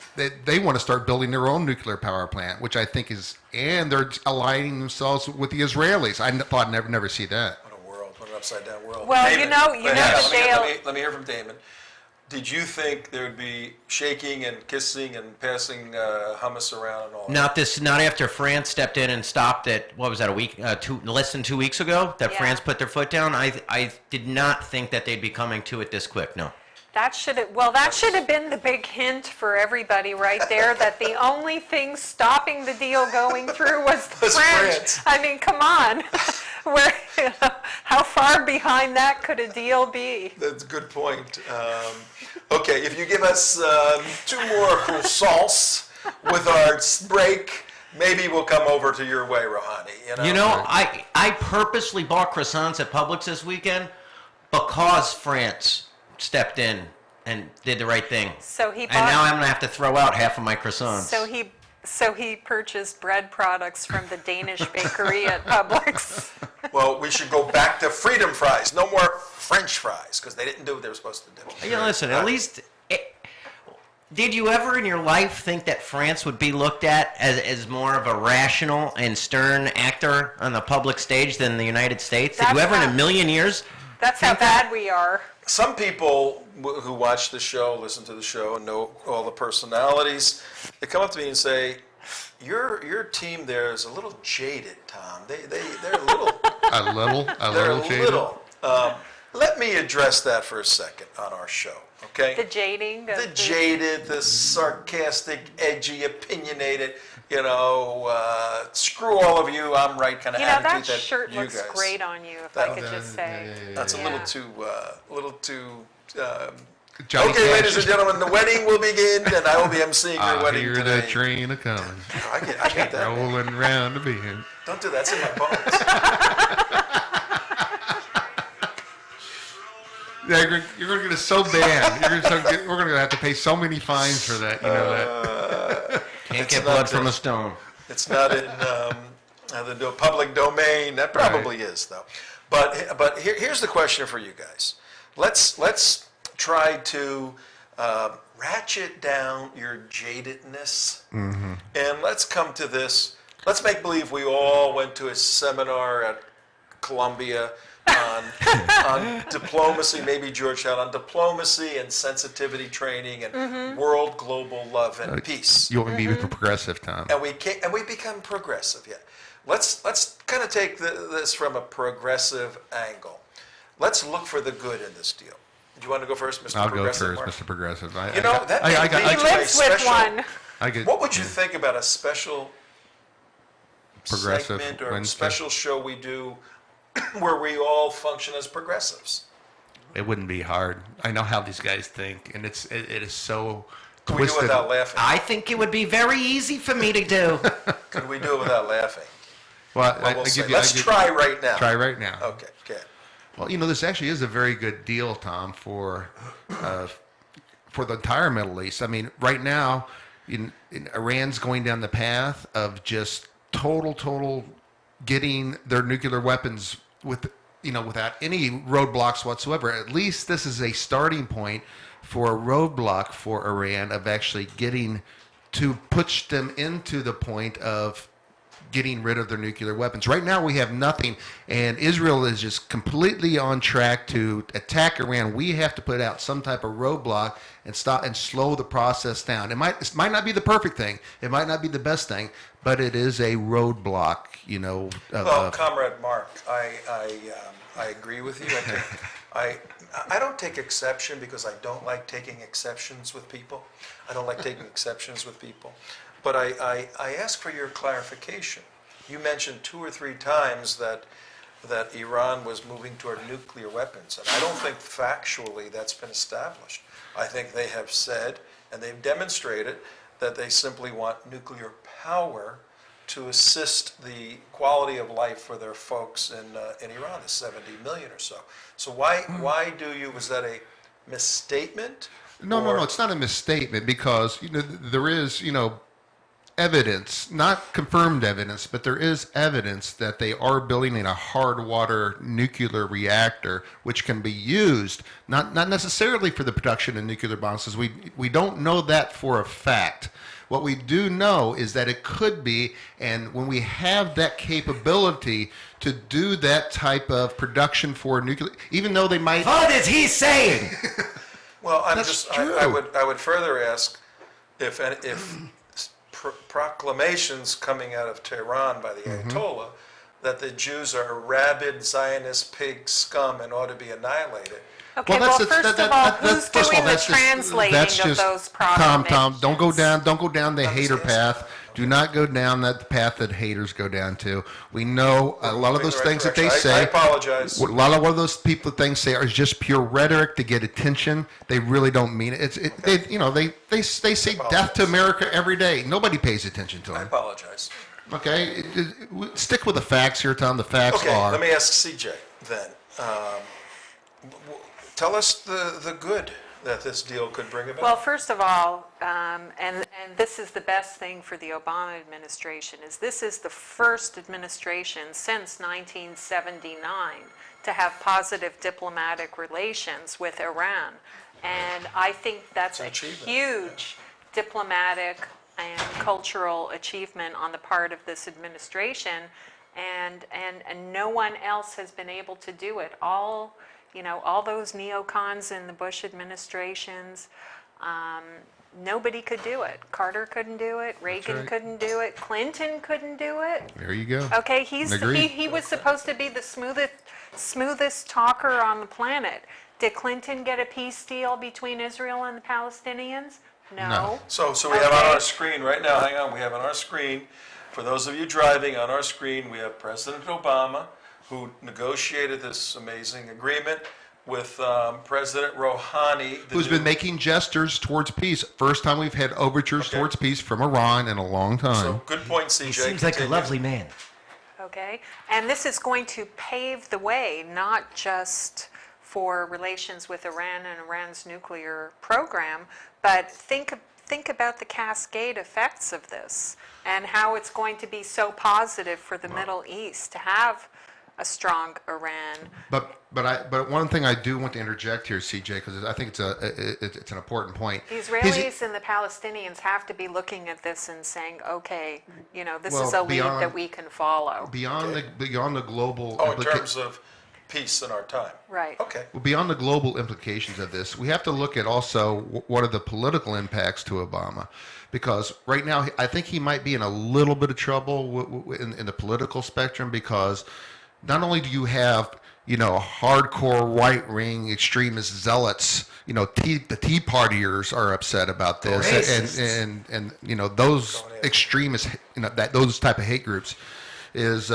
Speaker 4: they want to start building their own nuclear power plant, which I think is, and they're aligning themselves with the Israelis. I thought I'd never see that.
Speaker 5: What a world! What an upside down world.
Speaker 6: Well,
Speaker 5: Damon,
Speaker 6: you know,
Speaker 5: let me hear from Damon. Did you think there would be shaking and kissing and passing hummus around and all that?
Speaker 2: Not after France stepped in and stopped it. What was that? Less than 2 weeks ago that
Speaker 6: Yeah.
Speaker 2: France put their foot down. I did not think that they'd be coming to it this quick. No.
Speaker 6: That should have been the big hint for everybody right there, that the only thing stopping the deal going through was the
Speaker 5: Was
Speaker 6: French.
Speaker 5: France.
Speaker 6: I mean, come on. How far behind that could a deal be?
Speaker 5: That's a good point. Okay, if you give us 2 more croissants with our break, maybe we'll come over to your way, Rouhani.
Speaker 2: You know, I purposely bought croissants at Publix this weekend because France stepped in and did the right thing.
Speaker 6: So he
Speaker 2: And now
Speaker 6: bought.
Speaker 2: I'm gonna have to throw out half of my croissants.
Speaker 6: So he purchased bread products from the Danish bakery at Publix.
Speaker 5: Well, we should go back to freedom fries. No more French fries, because they didn't do what they were supposed to do.
Speaker 2: You know, listen, at least, did you ever in your life think that France would be looked at as more of a rational and stern actor on the public stage than the United States? Did you
Speaker 6: That's
Speaker 2: ever in a
Speaker 6: not-
Speaker 2: million years?
Speaker 6: That's how bad we are.
Speaker 5: Some people who watch the show, listen to the show, and know all the personalities, they come up to me and say, your team there is a little jaded, Tom. They're a little...
Speaker 4: They're a
Speaker 5: They're
Speaker 4: jaded.
Speaker 5: Let me address that for a second on our show, okay?
Speaker 6: The jading.
Speaker 5: The jaded, the sarcastic, edgy, opinionated, screw all of you, I'm right kind of
Speaker 6: You know,
Speaker 5: attitude
Speaker 6: that
Speaker 5: that
Speaker 6: shirt
Speaker 5: you
Speaker 6: looks
Speaker 5: guys.
Speaker 6: great on you, if I could just say.
Speaker 5: That's a
Speaker 6: Yeah.
Speaker 5: little too.
Speaker 4: Johnny
Speaker 5: Okay,
Speaker 4: Cash.
Speaker 5: ladies and gentlemen, the wedding will begin, and I will be emceeing your
Speaker 4: I
Speaker 5: wedding
Speaker 4: hear
Speaker 5: today.
Speaker 4: the train a coming,
Speaker 5: I get that.
Speaker 4: rolling round the bend.
Speaker 5: Don't do that. It's in my bones.
Speaker 4: Yeah, you're going to get us so banned. We're going to have to pay so many fines for that. You know that.
Speaker 2: Can't get blood from a stone.
Speaker 5: It's not in the public domain. That probably is, though. But here's the question for you guys. Let's try to ratchet down your jadedness, and let's come to this. Let's make believe we all went to a seminar at Columbia on diplomacy, maybe Georgetown, on diplomacy and sensitivity training and world global love and peace.
Speaker 4: You want me to be progressive, Tom?
Speaker 5: And we become progressive. Yeah, let's kind of take this from a progressive angle. Let's look for the good in this deal. Do you want to go first, Mr.
Speaker 4: I'll
Speaker 5: Progressive?
Speaker 4: go first, Mr. Progressive.
Speaker 6: He lives with one.
Speaker 5: What would you think about a special
Speaker 4: Progressive
Speaker 5: segment or
Speaker 4: Wednesday?
Speaker 5: special show we do where we all function as progressives?
Speaker 4: It wouldn't be hard. I know how these guys think, and it is so
Speaker 5: Can we do it
Speaker 4: twisted.
Speaker 5: without laughing?
Speaker 2: I think it would be very easy for me to do.
Speaker 5: Could we do it without laughing?
Speaker 4: Well,
Speaker 5: We'll say, let's try right now.
Speaker 4: Try right now.
Speaker 5: Okay.
Speaker 4: Well, this actually is a very good deal, Tom, for the entire Middle East. I mean, right now, in Iran's going down the path of just total getting their nuclear weapons without any roadblocks whatsoever. At least this is a starting point for a roadblock for Iran of actually getting to push them into the point of getting rid of their nuclear weapons. Right now we have nothing, and Israel is just completely on track to attack Iran. We have to put out some type of roadblock and stop and slow the process down. It might not be the perfect thing. It might not be the best thing, but it is a roadblock,
Speaker 5: Well, Comrade Mark, I agree with you. I don't take exception because I don't like taking exceptions with people. I don't like taking exceptions with people. But I ask for your clarification. You mentioned 2 or 3 times that Iran was moving toward nuclear weapons, and I don't think factually that's been established. I think they have said, and they've demonstrated, that they simply want nuclear power to assist the quality of life for their folks in Iran, the 70 million or so. So why do you, was that a misstatement?
Speaker 4: No, it's not a misstatement because, there is, evidence, not confirmed evidence, but there is evidence that they are building a hard water nuclear reactor, which can be used, not necessarily for the production of nuclear bombs, because we don't know that for a fact. What we do know is that it could be, and when we have that capability to do that type of production for nuclear, even though they might...
Speaker 2: What is he saying?
Speaker 5: Well,
Speaker 4: True.
Speaker 5: I would further ask if proclamations coming out of Tehran by the Ayatollah that the Jews are rabid Zionist pig scum and ought to be annihilated.
Speaker 6: Okay, first of all, who's doing the translating of those proclamations?
Speaker 4: Tom, don't go down the hater path. Do not go down that path that haters go down to. We know a lot of those things that they say.
Speaker 5: I apologize.
Speaker 4: A lot of those people things say are just pure rhetoric to get attention. They really don't mean it. They say death to America every day. Nobody pays attention to them.
Speaker 5: I apologize.
Speaker 4: Okay, stick with the facts here, Tom. The facts
Speaker 5: Okay,
Speaker 4: are.
Speaker 5: let me ask CJ then. Tell us the good that this deal could bring about.
Speaker 6: Well, first of all, and this is the best thing for the Obama administration, is this is the first administration since 1979 to have positive diplomatic relations with Iran. And I think that's a huge diplomatic and cultural achievement on the part of this administration, and no one else has been able to do it. All those neocons in the Bush administrations, nobody could do it. Carter couldn't do it. Reagan couldn't do it. Clinton couldn't do it.
Speaker 4: There you go.
Speaker 6: Okay, he was supposed to be the smoothest talker on the planet. Did Clinton get a peace deal between Israel and the Palestinians? No.
Speaker 5: So we have on our screen right now, hang on, we have on our screen, for those of you driving, on our screen, we have President Obama, who negotiated this amazing agreement with President Rouhani.
Speaker 4: Who's been making gestures towards peace. First time we've had overtures towards peace from Iran in a long time.
Speaker 5: So good point, CJ.
Speaker 2: He seems like a lovely man.
Speaker 6: Okay, and this is going to pave the way, not just for relations with Iran and Iran's nuclear program, but think about the cascade effects of this and how it's going to be so positive for the Middle East to have a strong Iran.
Speaker 4: But one thing I do want to interject here, CJ, because I think it's an important point.
Speaker 6: The Israelis and the Palestinians have to be looking at this and saying, okay, this is a lead that we can follow.
Speaker 4: Beyond the global.
Speaker 5: In terms of peace in our time.
Speaker 6: Right.
Speaker 5: Okay.
Speaker 4: Well, beyond the global implications of this, we have to look at also what are the political impacts to Obama. Because right now, I think he might be in a little bit of trouble in the political spectrum, because not only do you have, hardcore right-wing extremist zealots, the Tea Partiers are upset about this, and those extremists, those type of hate groups is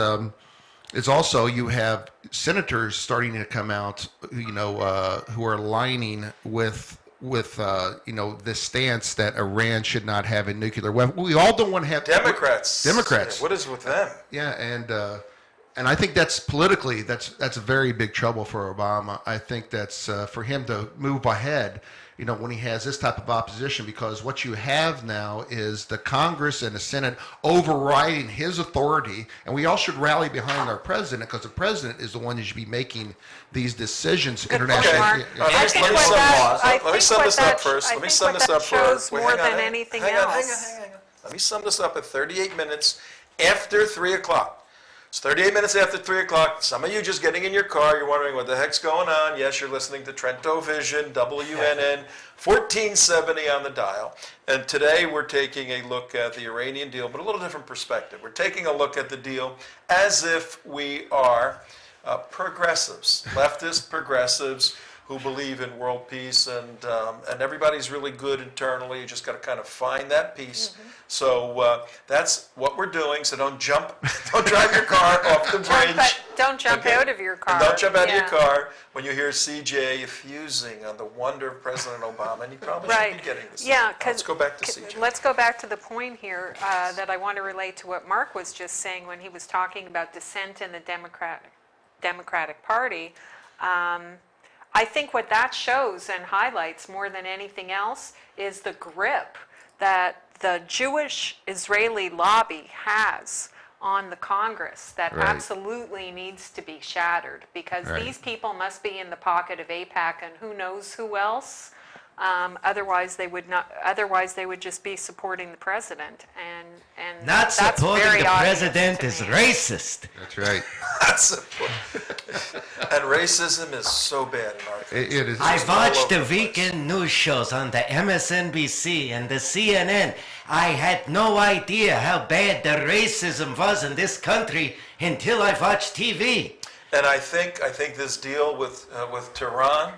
Speaker 4: also, you have senators starting to come out, who are aligning with this stance that Iran should not have a nuclear weapon. We all don't want to have
Speaker 5: Democrats.
Speaker 4: Yeah,
Speaker 5: what is with them?
Speaker 4: Yeah, and I think that's politically that's a very big trouble for Obama. I think that's for him to move ahead, when he has this type of opposition, because what you have now is the Congress and the Senate overriding his authority, and we all should rally behind our president, because the president is the one who should be making these decisions internationally.
Speaker 5: Okay. Let me sum this up first. Let me sum this up first.
Speaker 6: More than anything else.
Speaker 5: Hang on. Let me sum this up at 38 minutes after 3 o'clock. It's 38 minutes after 3 o'clock. Some of you just getting in your car, you're wondering what the heck's going on. Yes, you're listening to TrentoVision, WNN, 1470 on the dial. And today we're taking a look at the Iranian deal, but a little different perspective. We're taking a look at the deal as if we are progressives, leftist progressives who believe in world peace, and everybody's really good internally. You just got to kind of find that peace. Mm-hmm. So that's what we're doing. So don't drive your car off the bridge.
Speaker 6: Don't jump out of your car.
Speaker 5: And don't jump out of your car when you hear CJ effusing on the wonder of President Obama, and you probably should be getting this.
Speaker 6: Yeah,
Speaker 5: let's go back to CJ.
Speaker 6: Let's go back to the point here that I want to relate to what Mark was just saying when he was talking about dissent in the Democratic Party. I think what that shows and highlights more than anything else is the grip that the Jewish-Israeli lobby has on the Congress that absolutely needs to be shattered, because these people must be in the pocket of AIPAC and who knows who else. Otherwise, they would not. Otherwise, they would just be supporting the president, and
Speaker 2: not
Speaker 6: that's
Speaker 2: supporting
Speaker 6: very
Speaker 2: the
Speaker 6: obvious
Speaker 2: president
Speaker 6: to
Speaker 2: is
Speaker 6: me.
Speaker 4: That's
Speaker 2: racist.
Speaker 4: right.
Speaker 5: And racism is so bad in our country.
Speaker 4: It is.
Speaker 2: I
Speaker 5: all
Speaker 2: watched
Speaker 5: over
Speaker 2: the
Speaker 5: the place.
Speaker 2: weekend news shows on the MSNBC and the CNN. I had no idea how bad the racism was in this country until I watched TV.
Speaker 5: And I think this deal with Tehran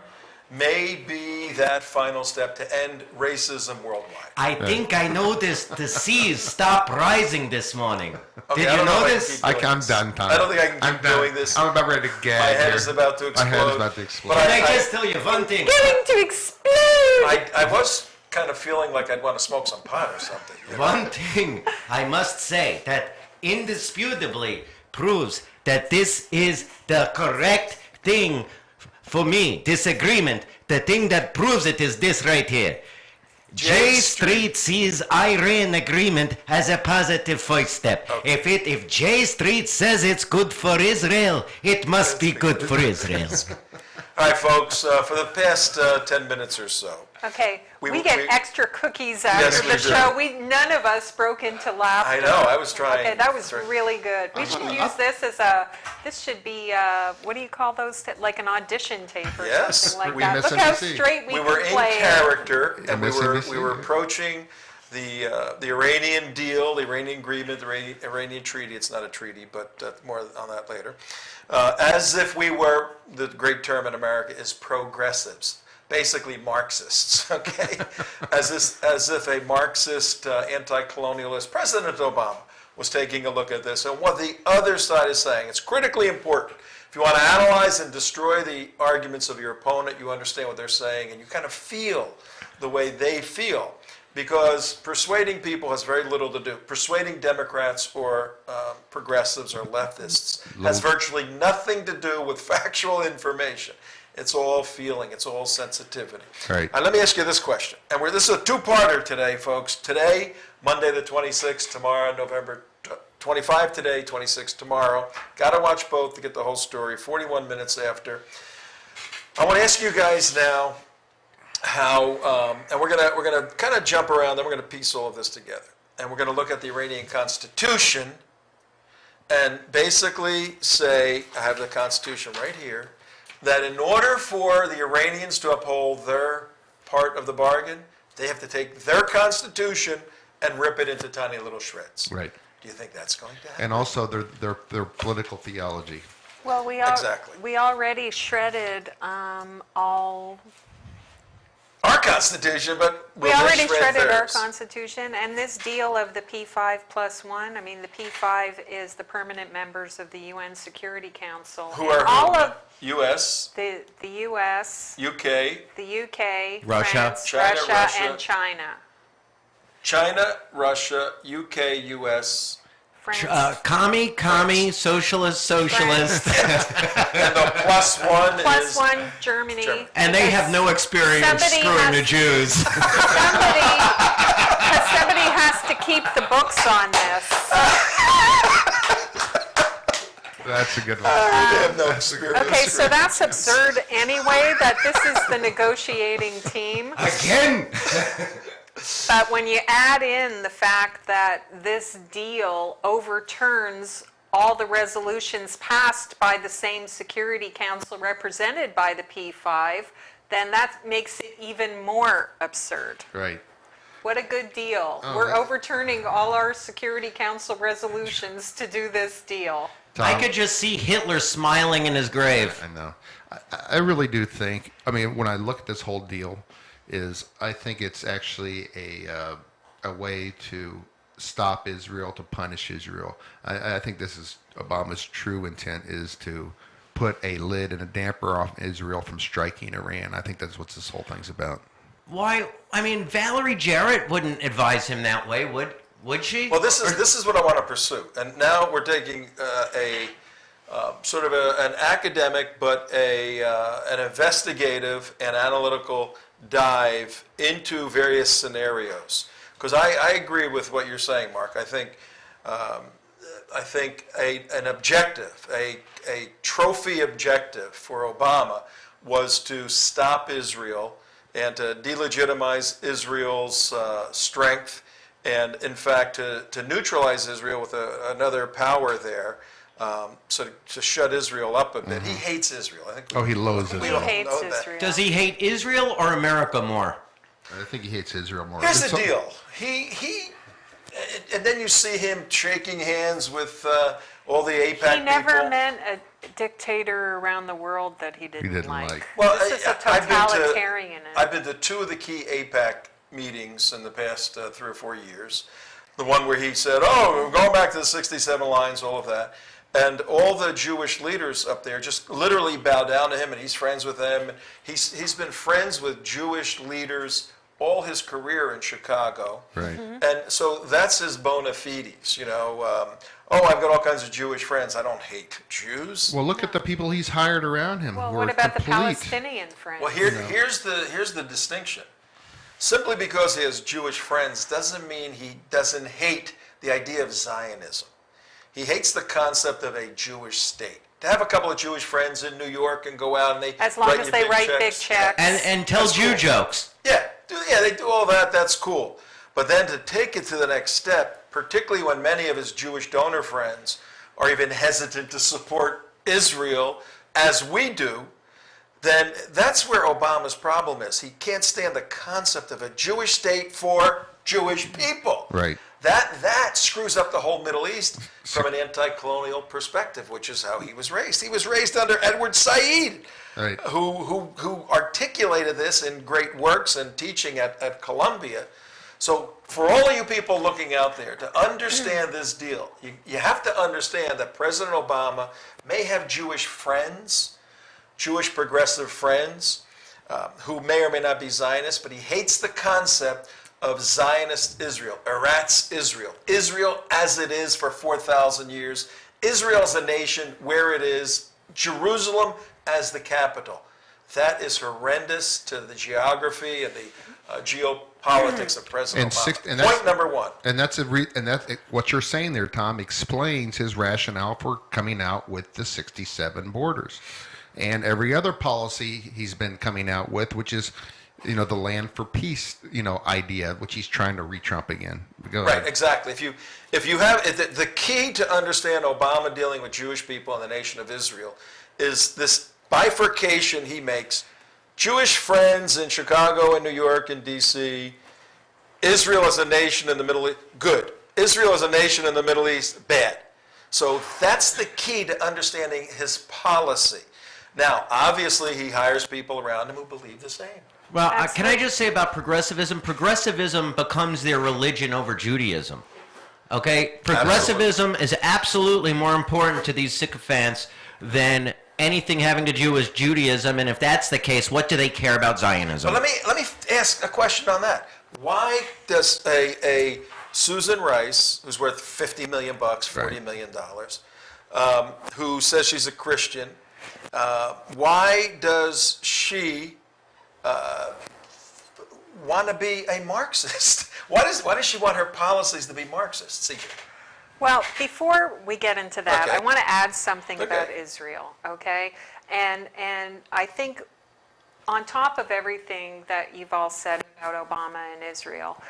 Speaker 5: may be that final step to end racism worldwide.
Speaker 2: I think I noticed the seas stopped rising this morning.
Speaker 5: Okay,
Speaker 2: Did
Speaker 5: I
Speaker 2: you
Speaker 5: don't know if I can
Speaker 2: notice?
Speaker 5: keep doing
Speaker 4: I'm
Speaker 5: this.
Speaker 4: done, Tom.
Speaker 5: I don't think I can keep doing this.
Speaker 4: I'm about ready to gag.
Speaker 5: My head
Speaker 4: here.
Speaker 5: is about to explode.
Speaker 4: My head is about to explode.
Speaker 5: But
Speaker 2: Can I just tell you one thing?
Speaker 6: Going to explode.
Speaker 5: I was kind of feeling like I'd want to smoke some pot or something. you know?
Speaker 2: One thing I must say that indisputably proves that this is the correct thing for me, this agreement. The thing that proves it is this right here. J Street sees Iran agreement as a positive first step.
Speaker 5: Okay.
Speaker 2: If J Street says it's good for Israel, it must be good for Israel.
Speaker 5: All right, folks, for the past 10 minutes or so.
Speaker 6: Okay,
Speaker 5: We-
Speaker 6: we get
Speaker 5: we-
Speaker 6: extra cookies after
Speaker 5: Yes,
Speaker 6: the
Speaker 5: we do.
Speaker 6: show. None of us broke into laughter.
Speaker 5: I know, I was trying.
Speaker 6: Okay, that was really good. We should use this as this should be, what do you call those, like an audition tape or
Speaker 5: Yes.
Speaker 6: something like
Speaker 4: We
Speaker 6: that. Look how
Speaker 4: MSNBC.
Speaker 6: straight we
Speaker 5: We were
Speaker 6: can
Speaker 5: in
Speaker 6: play.
Speaker 5: character, and we
Speaker 4: MSNBC,
Speaker 5: were
Speaker 4: yeah.
Speaker 5: approaching the Iranian deal, the Iranian agreement, the Iranian treaty. It's not a treaty, but more on that later. As if we were, the great term in America is progressives, basically Marxists. Okay, as if a Marxist anti-colonialist President Obama was taking a look at this and what the other side is saying. It's critically important. If you want to analyze and destroy the arguments of your opponent, you understand what they're saying, and you kind of feel the way they feel. Because persuading people has very little to do. Persuading Democrats or progressives or leftists has virtually nothing to do with factual information. It's all feeling. It's all sensitivity.
Speaker 4: Right.
Speaker 5: And let me ask you this question. And this is a two-parter today, folks. Today, Monday the 26th, tomorrow, November 25 today, 26 tomorrow. Got to watch both to get the whole story, 41 minutes after. I want to ask you guys now how, and we're gonna kind of jump around, then we're going to piece all of this together. And we're going to look at the Iranian Constitution and basically say, I have the Constitution right here, that in order for the Iranians to uphold their part of the bargain, they have to take their Constitution and rip it into tiny little shreds.
Speaker 4: Right.
Speaker 5: Do you think that's going to happen?
Speaker 4: And also their political theology.
Speaker 6: Well,
Speaker 5: Exactly.
Speaker 6: we already shredded all.
Speaker 5: Our Constitution, but
Speaker 6: We already
Speaker 5: shred
Speaker 6: shredded our
Speaker 5: theirs.
Speaker 6: Constitution, and this deal of the P5+1, I mean, the P5 is the permanent members of the UN Security Council.
Speaker 5: Who
Speaker 6: and
Speaker 5: are
Speaker 6: all of
Speaker 5: U.S.,
Speaker 6: the U.S.,
Speaker 5: U.K.,
Speaker 6: the U.K.,
Speaker 2: Russia.
Speaker 6: France,
Speaker 5: China, Russia.
Speaker 6: and China.
Speaker 5: China, Russia, U.K., U.S.,
Speaker 6: France.
Speaker 2: Commie, socialist.
Speaker 5: and the plus one
Speaker 6: Plus
Speaker 5: is
Speaker 6: one, Germany.
Speaker 5: Germany.
Speaker 2: And they have no experience
Speaker 6: Somebody
Speaker 2: screwing
Speaker 6: has-
Speaker 2: the Jews.
Speaker 6: Somebody has to keep the books on this.
Speaker 4: That's a good one.
Speaker 5: they have no experience.
Speaker 6: Okay, so that's absurd anyway, that this is the negotiating team.
Speaker 2: Again!
Speaker 6: But when you add in the fact that this deal overturns all the resolutions passed by the same Security Council represented by the P5, then that makes it even more absurd.
Speaker 4: Right.
Speaker 6: What a good deal.
Speaker 4: Oh,
Speaker 6: We're
Speaker 4: that-
Speaker 6: overturning all our Security Council resolutions to do this deal.
Speaker 2: I
Speaker 4: Tom?
Speaker 2: could just see Hitler smiling in his grave.
Speaker 4: I know. I really do think. I mean, when I look at this whole deal, I think it's actually a way to stop Israel, to punish Israel. I think this is Obama's true intent, is to put a lid and a damper off Israel from striking Iran. I think that's what this whole thing's about.
Speaker 2: Why? I mean, Valerie Jarrett wouldn't advise him that way, would she?
Speaker 5: Well, this is what I want to pursue, and now we're taking sort of an academic, but an investigative and analytical dive into various scenarios. Because I agree with what you're saying, Mark. I think an objective, a trophy objective for Obama was to stop Israel and to delegitimize Israel's strength, and in fact to neutralize Israel with another power there, so to shut Israel up a bit. He hates Israel. I think
Speaker 4: He loathes
Speaker 5: we
Speaker 4: Israel.
Speaker 5: all
Speaker 6: He hates
Speaker 5: know that.
Speaker 6: Israel.
Speaker 2: Does he hate Israel or America more?
Speaker 4: I think he hates Israel more.
Speaker 5: Here's
Speaker 4: It's
Speaker 5: the
Speaker 4: so-
Speaker 5: deal. He, and then you see him shaking hands with all the APAC
Speaker 6: He never
Speaker 5: people.
Speaker 6: met a dictator around the world that he didn't like.
Speaker 5: Well,
Speaker 6: This is a
Speaker 5: I've been to-
Speaker 6: totalitarian.
Speaker 5: I've been to two of the key APAC meetings in the past 3 or 4 years. The one where he said, "Oh, we're going back to the 67 lines," all of that. And all the Jewish leaders up there just literally bow down to him, and he's friends with them. And he's been friends with Jewish leaders all his career in Chicago.
Speaker 4: Right.
Speaker 5: And so that's his bona fides, I've got all kinds of Jewish friends. I don't hate Jews.
Speaker 4: Well, look at the people he's hired around him.
Speaker 6: Well,
Speaker 4: who
Speaker 6: what
Speaker 4: are
Speaker 6: about the
Speaker 4: complete.
Speaker 6: Palestinian friends?
Speaker 5: Well, here's the distinction. Simply because he has Jewish friends doesn't mean he doesn't hate the idea of Zionism. He hates the concept of a Jewish state. To have a couple of Jewish friends in New York and go out and they
Speaker 6: As long as
Speaker 5: you
Speaker 6: they write big checks.
Speaker 2: And tell
Speaker 5: That's
Speaker 2: Jew
Speaker 5: cool.
Speaker 2: jokes.
Speaker 5: Yeah, they do all that. That's cool. But then to take it to the next step, particularly when many of his Jewish donor friends are even hesitant to support Israel, as we do, then that's where Obama's problem is. He can't stand the concept of a Jewish state for Jewish people.
Speaker 4: Right.
Speaker 5: That screws up the whole Middle East from an anti-colonial perspective, which is how he was raised. He was raised under Edward Said,
Speaker 4: Right.
Speaker 5: who articulated this in great works and teaching at Columbia. So for all of you people looking out there, to understand this deal, you have to understand that President Obama may have Jewish friends, Jewish progressive friends, who may or may not be Zionists, but he hates the concept of Zionist Israel, Eretz Israel, Israel as it is for 4,000 years, Israel as a nation where it is, Jerusalem as the capital. That is horrendous to the geography and the geopolitics of President Obama. Point number one.
Speaker 4: And what you're saying there, Tom, explains his rationale for coming out with the 67 borders, and every other policy he's been coming out with, which is, the land for peace, idea, which he's trying to re-Trump again. Go ahead.
Speaker 5: Right, exactly. If you have the key to understand Obama dealing with Jewish people and the nation of Israel is this bifurcation he makes. Jewish friends in Chicago and New York and D.C., Israel as a nation in the Middle East, good. Israel as a nation in the Middle East, bad. So that's the key to understanding his policy. Now, obviously, he hires people around him who believe the same.
Speaker 2: Well, can I just say about progressivism? Progressivism becomes their religion over Judaism. Okay? Progressivism is absolutely more important to these sycophants than anything having to do with Judaism. And if that's the case, what do they care about Zionism?
Speaker 5: Well, let me ask a question on that. Why does a Susan Rice, who's worth $50 million, $40 million, who says she's a Christian, why does she want to be a Marxist? Why does she want her policies to be Marxist? CJ?
Speaker 6: Well, before we get into that,
Speaker 5: Okay.
Speaker 6: I want to add something
Speaker 5: Okay.
Speaker 6: about Israel, okay? And I think on top of everything that you've all said about Obama and Israel,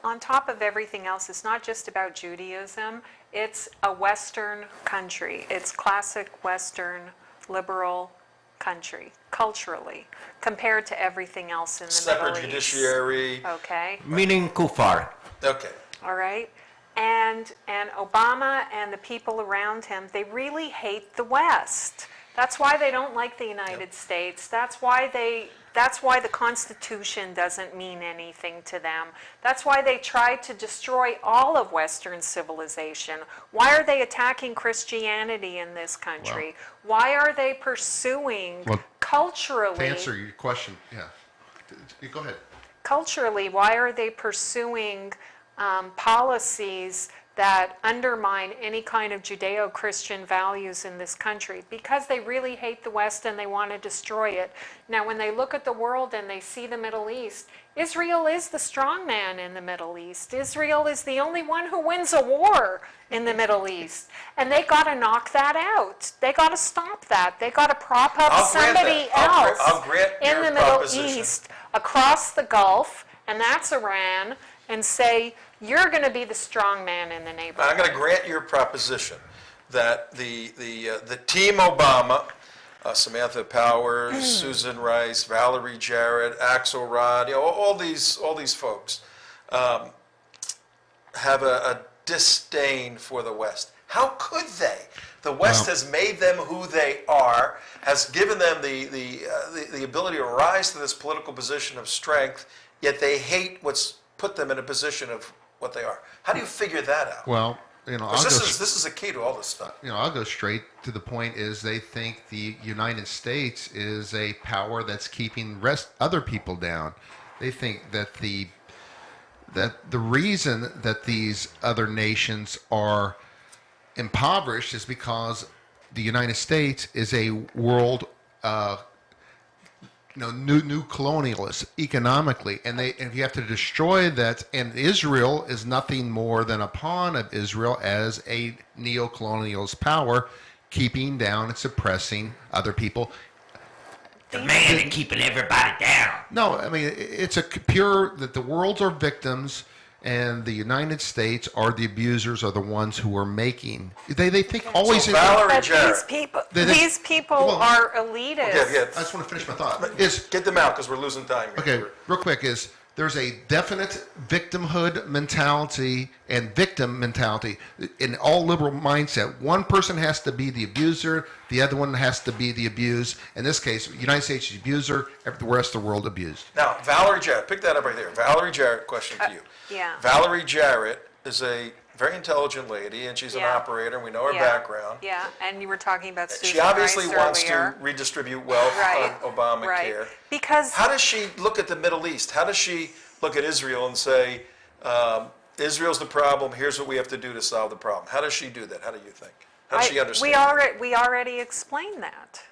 Speaker 6: on top of everything else, is not just about Judaism. It's a Western country. It's classic Western liberal country, culturally, compared to everything else in the
Speaker 5: Separate
Speaker 6: Middle East.
Speaker 5: judiciary.
Speaker 6: Okay?
Speaker 2: Meaning kuffar.
Speaker 5: Okay.
Speaker 6: All right? And Obama and the people around him, they really hate the West. That's why they don't like the United States. That's why the Constitution doesn't mean anything to them. That's why they tried to destroy all of Western civilization. Why are they attacking Christianity in this country? Why are they pursuing culturally?
Speaker 4: To answer your question, go ahead.
Speaker 6: Culturally, why are they pursuing policies that undermine any kind of Judeo-Christian values in this country? Because they really hate the West and they want to destroy it. Now, when they look at the world and they see the Middle East, Israel is the strong man in the Middle East. Israel is the only one who wins a war in the Middle East. And they got to knock that out. They got to stop that. They got to prop up somebody else in the Middle East, across the Gulf, and that's Iran, and say, you're going to be the strong man in the neighborhood.
Speaker 5: I'm going to grant your proposition that the Team Obama, Samantha Powers, Susan Rice, Valerie Jarrett, Axelrod, all these folks have a disdain for the West. How could they? The West has made them who they are, has given them the ability to rise to this political position of strength, yet they hate what's put them in a position of what they are. How do you figure that out?
Speaker 4: Well,
Speaker 5: this is a key to all this stuff.
Speaker 4: I'll go straight to the point. Is they think the United States is a power that's keeping other people down. They think that the reason that these other nations are impoverished is because the United States is a world new colonialists economically, and you have to destroy that. And Israel is nothing more than a pawn of Israel as a neo-colonialist power, keeping down and suppressing other people.
Speaker 2: The man and keeping everybody down.
Speaker 4: No, I mean it's a pure that the worlds are victims, and the United States are the abusers, are the ones who are making. They think always.
Speaker 5: So Valerie Jarrett.
Speaker 6: These people are elitists.
Speaker 5: Yeah.
Speaker 4: I just want to finish my thought.
Speaker 5: Get them out because we're losing time here.
Speaker 4: Okay, real quick there's a definite victimhood mentality and victim mentality in all liberal mindset. One person has to be the abuser, the other one has to be the abused. In this case, the United States is the abuser, the rest of the world abused.
Speaker 5: Now, Valerie Jarrett, pick that up right there. Valerie Jarrett, question to you.
Speaker 6: Yeah.
Speaker 5: Valerie Jarrett is a very intelligent lady, and she's an operator, and we know her background.
Speaker 6: Yeah, and you were talking about Susan
Speaker 5: She obviously
Speaker 6: Rice
Speaker 5: wants
Speaker 6: earlier.
Speaker 5: to redistribute wealth on Obamacare.
Speaker 6: Right. Because
Speaker 5: how does she look at the Middle East? How does she look at Israel and say, Israel's the problem, here's what we have to do to solve the problem? How does she do that? How do you think? How does she understand
Speaker 6: we already explained that.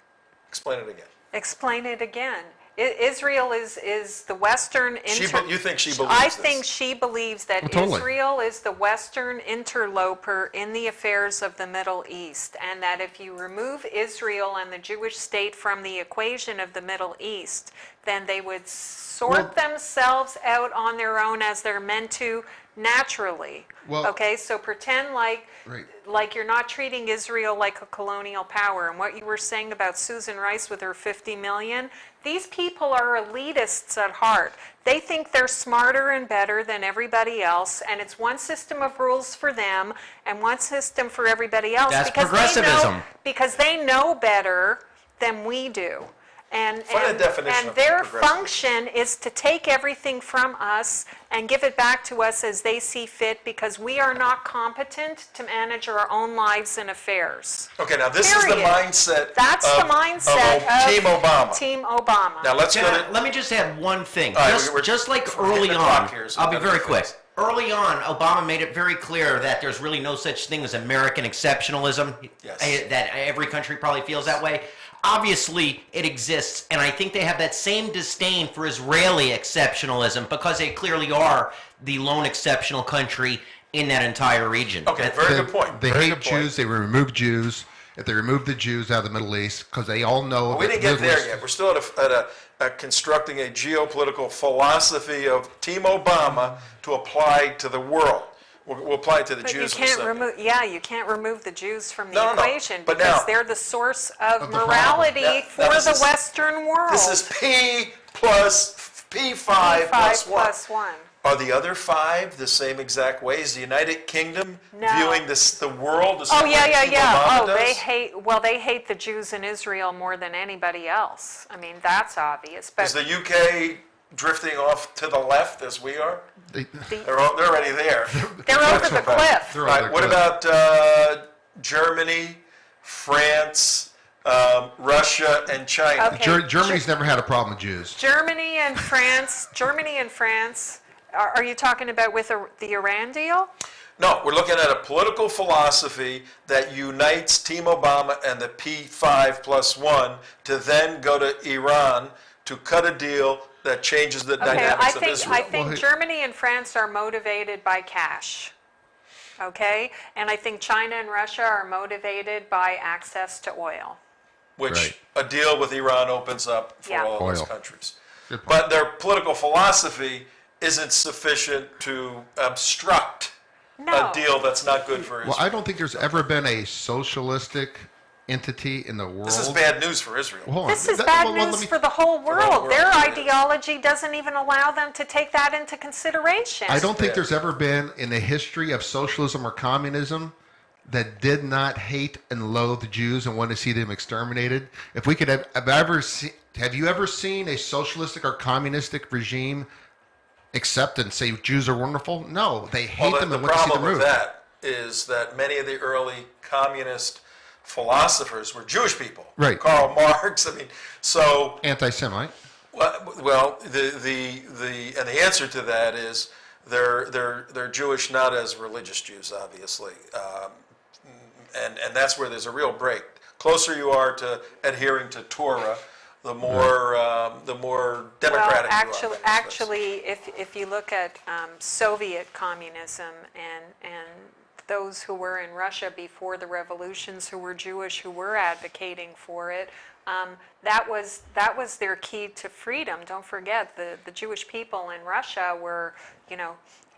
Speaker 5: Explain it again.
Speaker 6: Explain it again. Israel is the Western
Speaker 5: You think she believes
Speaker 6: I
Speaker 5: this?
Speaker 6: think she believes that
Speaker 4: totally.
Speaker 6: Israel is the Western interloper in the affairs of the Middle East, and that if you remove Israel and the Jewish state from the equation of the Middle East, then they would sort themselves out on their own as they're meant to naturally.
Speaker 4: Well-
Speaker 6: Okay, so pretend like
Speaker 4: Right.
Speaker 6: like you're not treating Israel like a colonial power. And what you were saying about Susan Rice with her 50 million, these people are elitists at heart. They think they're smarter and better than everybody else, and it's one system of rules for them and one system for everybody else.
Speaker 2: That's
Speaker 6: because
Speaker 2: progressivism.
Speaker 6: Because they know better than we do. And,
Speaker 5: Find a definition
Speaker 6: and
Speaker 5: of
Speaker 6: their
Speaker 5: progressivism.
Speaker 6: function is to take everything from us and give it back to us as they see fit, because we are not competent to manage our own lives and affairs.
Speaker 5: Okay, now this is the
Speaker 6: Period.
Speaker 5: mindset
Speaker 6: That's the mindset of
Speaker 5: Team Obama.
Speaker 6: Team Obama.
Speaker 5: Now let's go to...
Speaker 2: Let me just add one thing.
Speaker 5: All right, we're
Speaker 2: Just like
Speaker 5: we're hitting
Speaker 2: early
Speaker 5: the clock
Speaker 2: on,
Speaker 5: here, so
Speaker 2: I'll
Speaker 5: we
Speaker 2: be
Speaker 5: gotta
Speaker 2: very
Speaker 5: be
Speaker 2: quick.
Speaker 5: fast.
Speaker 2: Early on, Obama made it very clear that there's really no such thing as American exceptionalism.
Speaker 5: Yes.
Speaker 2: That every country probably feels that way. Obviously, it exists, and I think they have that same disdain for Israeli exceptionalism because they clearly are the lone exceptional country in that entire region.
Speaker 5: Okay, very good point.
Speaker 4: They
Speaker 5: Very
Speaker 4: hate
Speaker 5: good point.
Speaker 4: Jews. They remove Jews. If they remove the Jews out of the Middle East, because they all know
Speaker 5: Well, we
Speaker 4: that
Speaker 5: didn't get
Speaker 4: the
Speaker 5: there
Speaker 4: Middle
Speaker 5: yet. We're still at constructing a geopolitical philosophy of Team Obama to apply to the world. We'll apply it to the
Speaker 6: But you
Speaker 5: Jews in a
Speaker 6: can't
Speaker 5: second.
Speaker 6: remove, you can't remove the Jews from the
Speaker 5: No.
Speaker 6: equation,
Speaker 5: But
Speaker 6: because
Speaker 5: now-
Speaker 6: they're the source of
Speaker 4: the problem.
Speaker 6: morality
Speaker 5: Now
Speaker 6: for
Speaker 5: this
Speaker 6: the
Speaker 5: is-
Speaker 6: Western world.
Speaker 5: This is P plus P5 plus 1.
Speaker 6: plus 1.
Speaker 5: Are the other 5 the same exact way? Is the United Kingdom
Speaker 6: No.
Speaker 5: viewing the world the same
Speaker 6: Oh,
Speaker 5: way
Speaker 6: yeah.
Speaker 5: Team Obama
Speaker 6: Oh,
Speaker 5: does?
Speaker 6: they hate the Jews in Israel more than anybody else. I mean, that's obvious, but
Speaker 5: Is the UK drifting off to the left as we are?
Speaker 4: They-
Speaker 5: They're already there.
Speaker 6: they're over the cliff.
Speaker 4: they're
Speaker 5: Right,
Speaker 4: over
Speaker 5: what
Speaker 4: the
Speaker 5: about Germany, France, Russia, and China?
Speaker 6: Okay.
Speaker 4: Germany's never had a problem with Jews.
Speaker 6: Germany and France, are you talking about with the Iran deal?
Speaker 5: No, we're looking at a political philosophy that unites Team Obama and the P5 plus 1 to then go to Iran to cut a deal that changes the
Speaker 6: Okay,
Speaker 5: dynamics of Israel.
Speaker 6: I think Germany and France are motivated by cash. Okay? And I think China and Russia are motivated by access to oil.
Speaker 5: Which
Speaker 4: Right.
Speaker 5: a deal with Iran opens up for
Speaker 6: Yeah.
Speaker 5: all those
Speaker 4: Oil.
Speaker 5: countries.
Speaker 4: Good point.
Speaker 5: But their political philosophy isn't sufficient to obstruct
Speaker 6: No.
Speaker 5: a deal that's not good for Israel.
Speaker 4: Well, I don't think there's ever been a socialistic entity in the world.
Speaker 5: This is bad news for Israel.
Speaker 4: Hold on.
Speaker 6: This is
Speaker 4: That-
Speaker 6: bad
Speaker 4: well, let
Speaker 6: news
Speaker 4: me-
Speaker 6: for the whole world.
Speaker 5: world,
Speaker 6: Their
Speaker 5: it is.
Speaker 6: ideology doesn't even allow them to take that into consideration.
Speaker 4: I don't think
Speaker 5: bad.
Speaker 4: there's ever been in the history of socialism or communism that did not hate and loathe Jews and want to see them exterminated. If we could have you ever seen a socialistic or communistic regime accept and say Jews are wonderful? No, they hate
Speaker 5: Well,
Speaker 4: them
Speaker 5: the
Speaker 4: and want to see them
Speaker 5: problem with
Speaker 4: removed.
Speaker 5: that is that many of the early communist philosophers were Jewish people.
Speaker 4: Right.
Speaker 5: Karl Marx. I mean, so
Speaker 4: Anti-Semite.
Speaker 5: well, the answer to that is they're Jewish not as religious Jews, obviously, and that's where there's a real break. Closer you are to adhering to Torah, the more democratic
Speaker 6: Well,
Speaker 5: you are. in many
Speaker 6: actually, if you look at Soviet communism and those who were in Russia before the revolutions, who were Jewish, who were advocating for it, that was their key to freedom. Don't forget, the Jewish people in Russia were,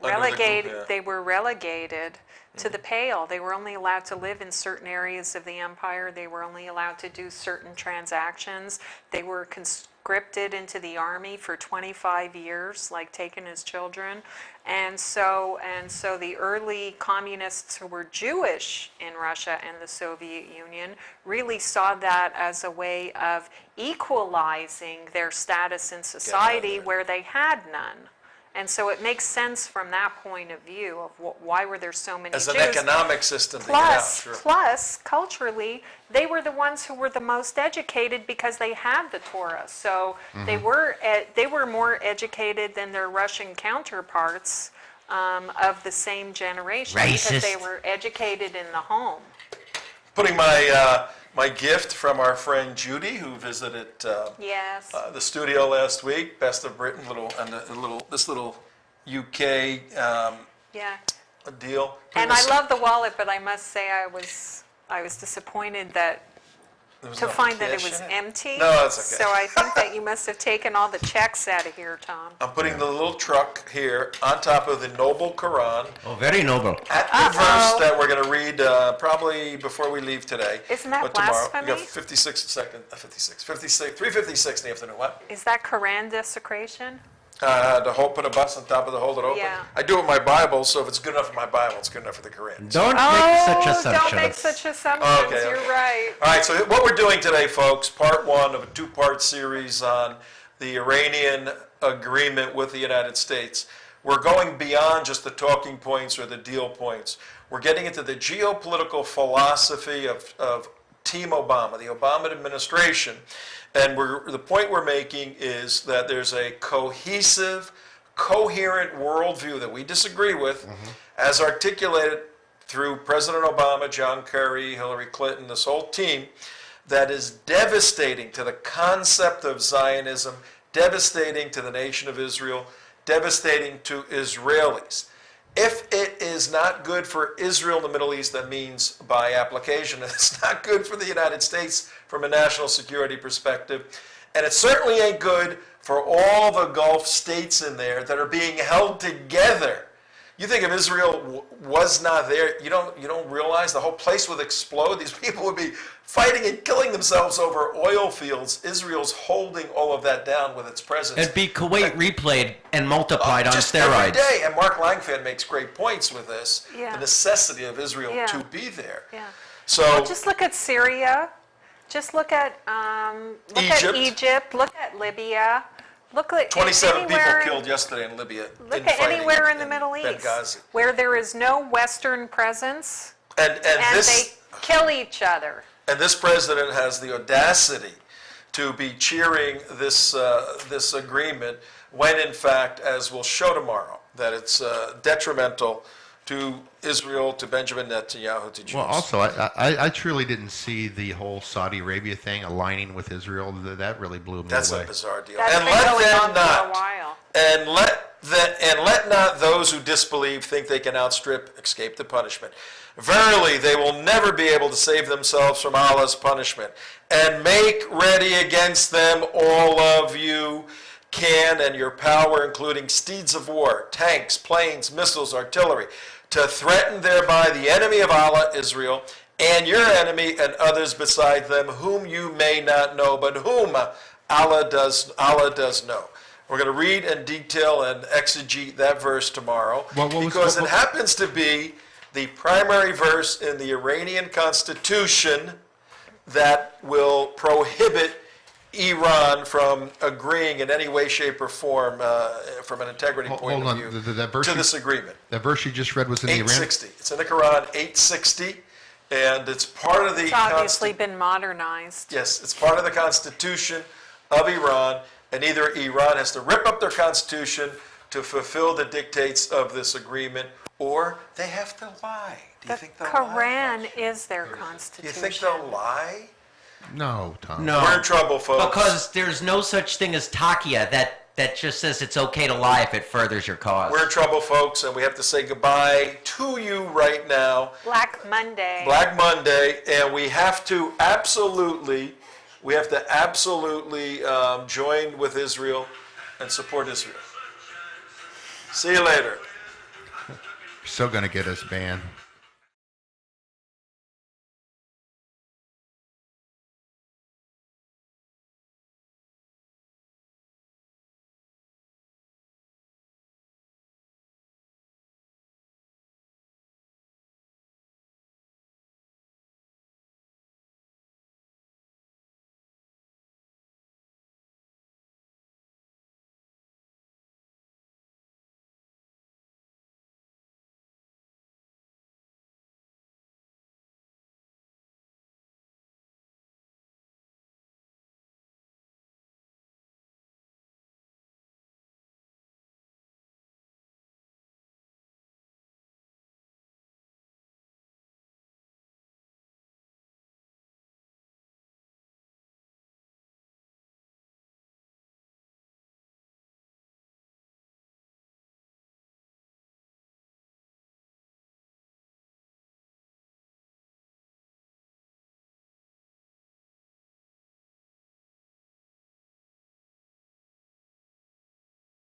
Speaker 6: relegated.
Speaker 5: yeah.
Speaker 6: They were relegated to the pale. They were only allowed to live in certain areas of the empire. They were only allowed to do certain transactions. They were conscripted into the army for 25 years, like taken as children. And so the early communists who were Jewish in Russia and the Soviet Union really saw that as a way of equalizing their status in society where they had none. And so it makes sense from that point of view of why were there so many
Speaker 5: As
Speaker 6: Jews.
Speaker 5: an economic system to get out, sure.
Speaker 6: Plus, culturally, they were the ones who were the most educated because they had the Torah. So they were more educated than their Russian counterparts of the same generation because they
Speaker 2: Racist.
Speaker 6: were educated in the home.
Speaker 5: Putting my my gift from our friend Judy, who visited
Speaker 6: Yes.
Speaker 5: the studio last week. Best of Britain, this little UK
Speaker 6: Yeah.
Speaker 5: deal.
Speaker 6: And I love the wallet, but I must say I was disappointed that to find that it was empty.
Speaker 5: No, that's okay.
Speaker 6: So I think that you must have taken all the checks out of here, Tom.
Speaker 5: I'm putting the little truck here on top of the Noble Quran
Speaker 2: Oh, very noble.
Speaker 5: at the verse that we're going to read probably before we leave today.
Speaker 6: Isn't that
Speaker 5: But tomorrow,
Speaker 6: blasphemy?
Speaker 5: we got 3:56 in the afternoon. What?
Speaker 6: Is that Quran desecration?
Speaker 5: Put a bus on top of the hold it open.
Speaker 6: Yeah.
Speaker 5: I do it with my Bible, so if it's good enough for my Bible, it's good enough for the Quran.
Speaker 2: Don't make such
Speaker 6: Don't
Speaker 2: assumptions.
Speaker 6: make such assumptions.
Speaker 5: Okay.
Speaker 6: You're right.
Speaker 5: All right, so what we're doing today, folks, part one of a two-part series on the Iranian agreement with the United States. We're going beyond just the talking points or the deal points. We're getting into the geopolitical philosophy of Team Obama, the Obama administration. And the point we're making is that there's a cohesive, coherent worldview that we disagree with, as articulated through President Obama, John Kerry, Hillary Clinton, this whole team, that is devastating to the concept of Zionism, devastating to the nation of Israel, devastating to Israelis. If it is not good for Israel in the Middle East, that means by application it's not good for the United States from a national security perspective. And it certainly ain't good for all the Gulf states in there that are being held together. You think if Israel was not there, you don't realize the whole place would explode. These people would be fighting and killing themselves over oil fields. Israel's holding all of that down with its presence.
Speaker 2: It'd be Kuwait replayed and multiplied on
Speaker 5: just
Speaker 2: steroids.
Speaker 5: every day. And Mark Langfan makes great points with this.
Speaker 6: Yeah.
Speaker 5: The necessity of Israel
Speaker 6: Yeah.
Speaker 5: to be there.
Speaker 6: Yeah.
Speaker 5: So
Speaker 6: Well, just look at Syria. Just look at Egypt. Look at Libya. Look at
Speaker 5: 27 people
Speaker 6: anywhere-
Speaker 5: killed yesterday in Libya.
Speaker 6: Look at anywhere in the Middle East
Speaker 5: Benghazi.
Speaker 6: where there is no Western presence
Speaker 5: And
Speaker 6: and
Speaker 5: this
Speaker 6: they kill each other.
Speaker 5: And this president has the audacity to be cheering this agreement when, in fact, as we'll show tomorrow, that it's detrimental to Israel, to Benjamin Netanyahu, to Jews.
Speaker 4: Well, also, I truly didn't see the whole Saudi Arabia thing aligning with Israel. That really blew me
Speaker 5: That's
Speaker 4: away.
Speaker 5: a bizarre deal.
Speaker 6: That's
Speaker 5: And
Speaker 6: been
Speaker 5: let
Speaker 6: going
Speaker 5: them
Speaker 6: on for a
Speaker 5: not.
Speaker 6: while.
Speaker 5: And let not those who disbelieve think they can escape the punishment. Verily, they will never be able to save themselves from Allah's punishment. And make ready against them all of you can, and your power, including steeds of war, tanks, planes, missiles, artillery, to threaten thereby the enemy of Allah, Israel, and your enemy and others beside them, whom you may not know, but whom Allah does know. We're going to read and detail and exegete that verse tomorrow, because it happens to be the primary verse in the Iranian constitution that will prohibit Iran from agreeing in any way, shape, or form, from an integrity point of view, to this agreement.
Speaker 4: That verse you just read was in the Iran?
Speaker 5: 860. It's in the Quran, 860, and it's part of the...
Speaker 6: It's obviously been modernized.
Speaker 5: Yes, it's part of the constitution of Iran, and either Iran has to rip up their constitution to fulfill the dictates of this agreement, or they have to lie. Do you think they'll lie?
Speaker 6: Quran is their
Speaker 5: Do
Speaker 6: constitution.
Speaker 5: you think they'll lie?
Speaker 4: No, Tom.
Speaker 2: No.
Speaker 5: We're in trouble, folks.
Speaker 2: Because there's no such thing as taqiyya that just says it's okay to lie if it furthers your cause.
Speaker 5: We're in trouble, folks, and we have to say goodbye to you right now.
Speaker 6: Black Monday.
Speaker 5: Black Monday, and we have to absolutely join with Israel and support Israel. See you later.
Speaker 4: You're still going to get us banned.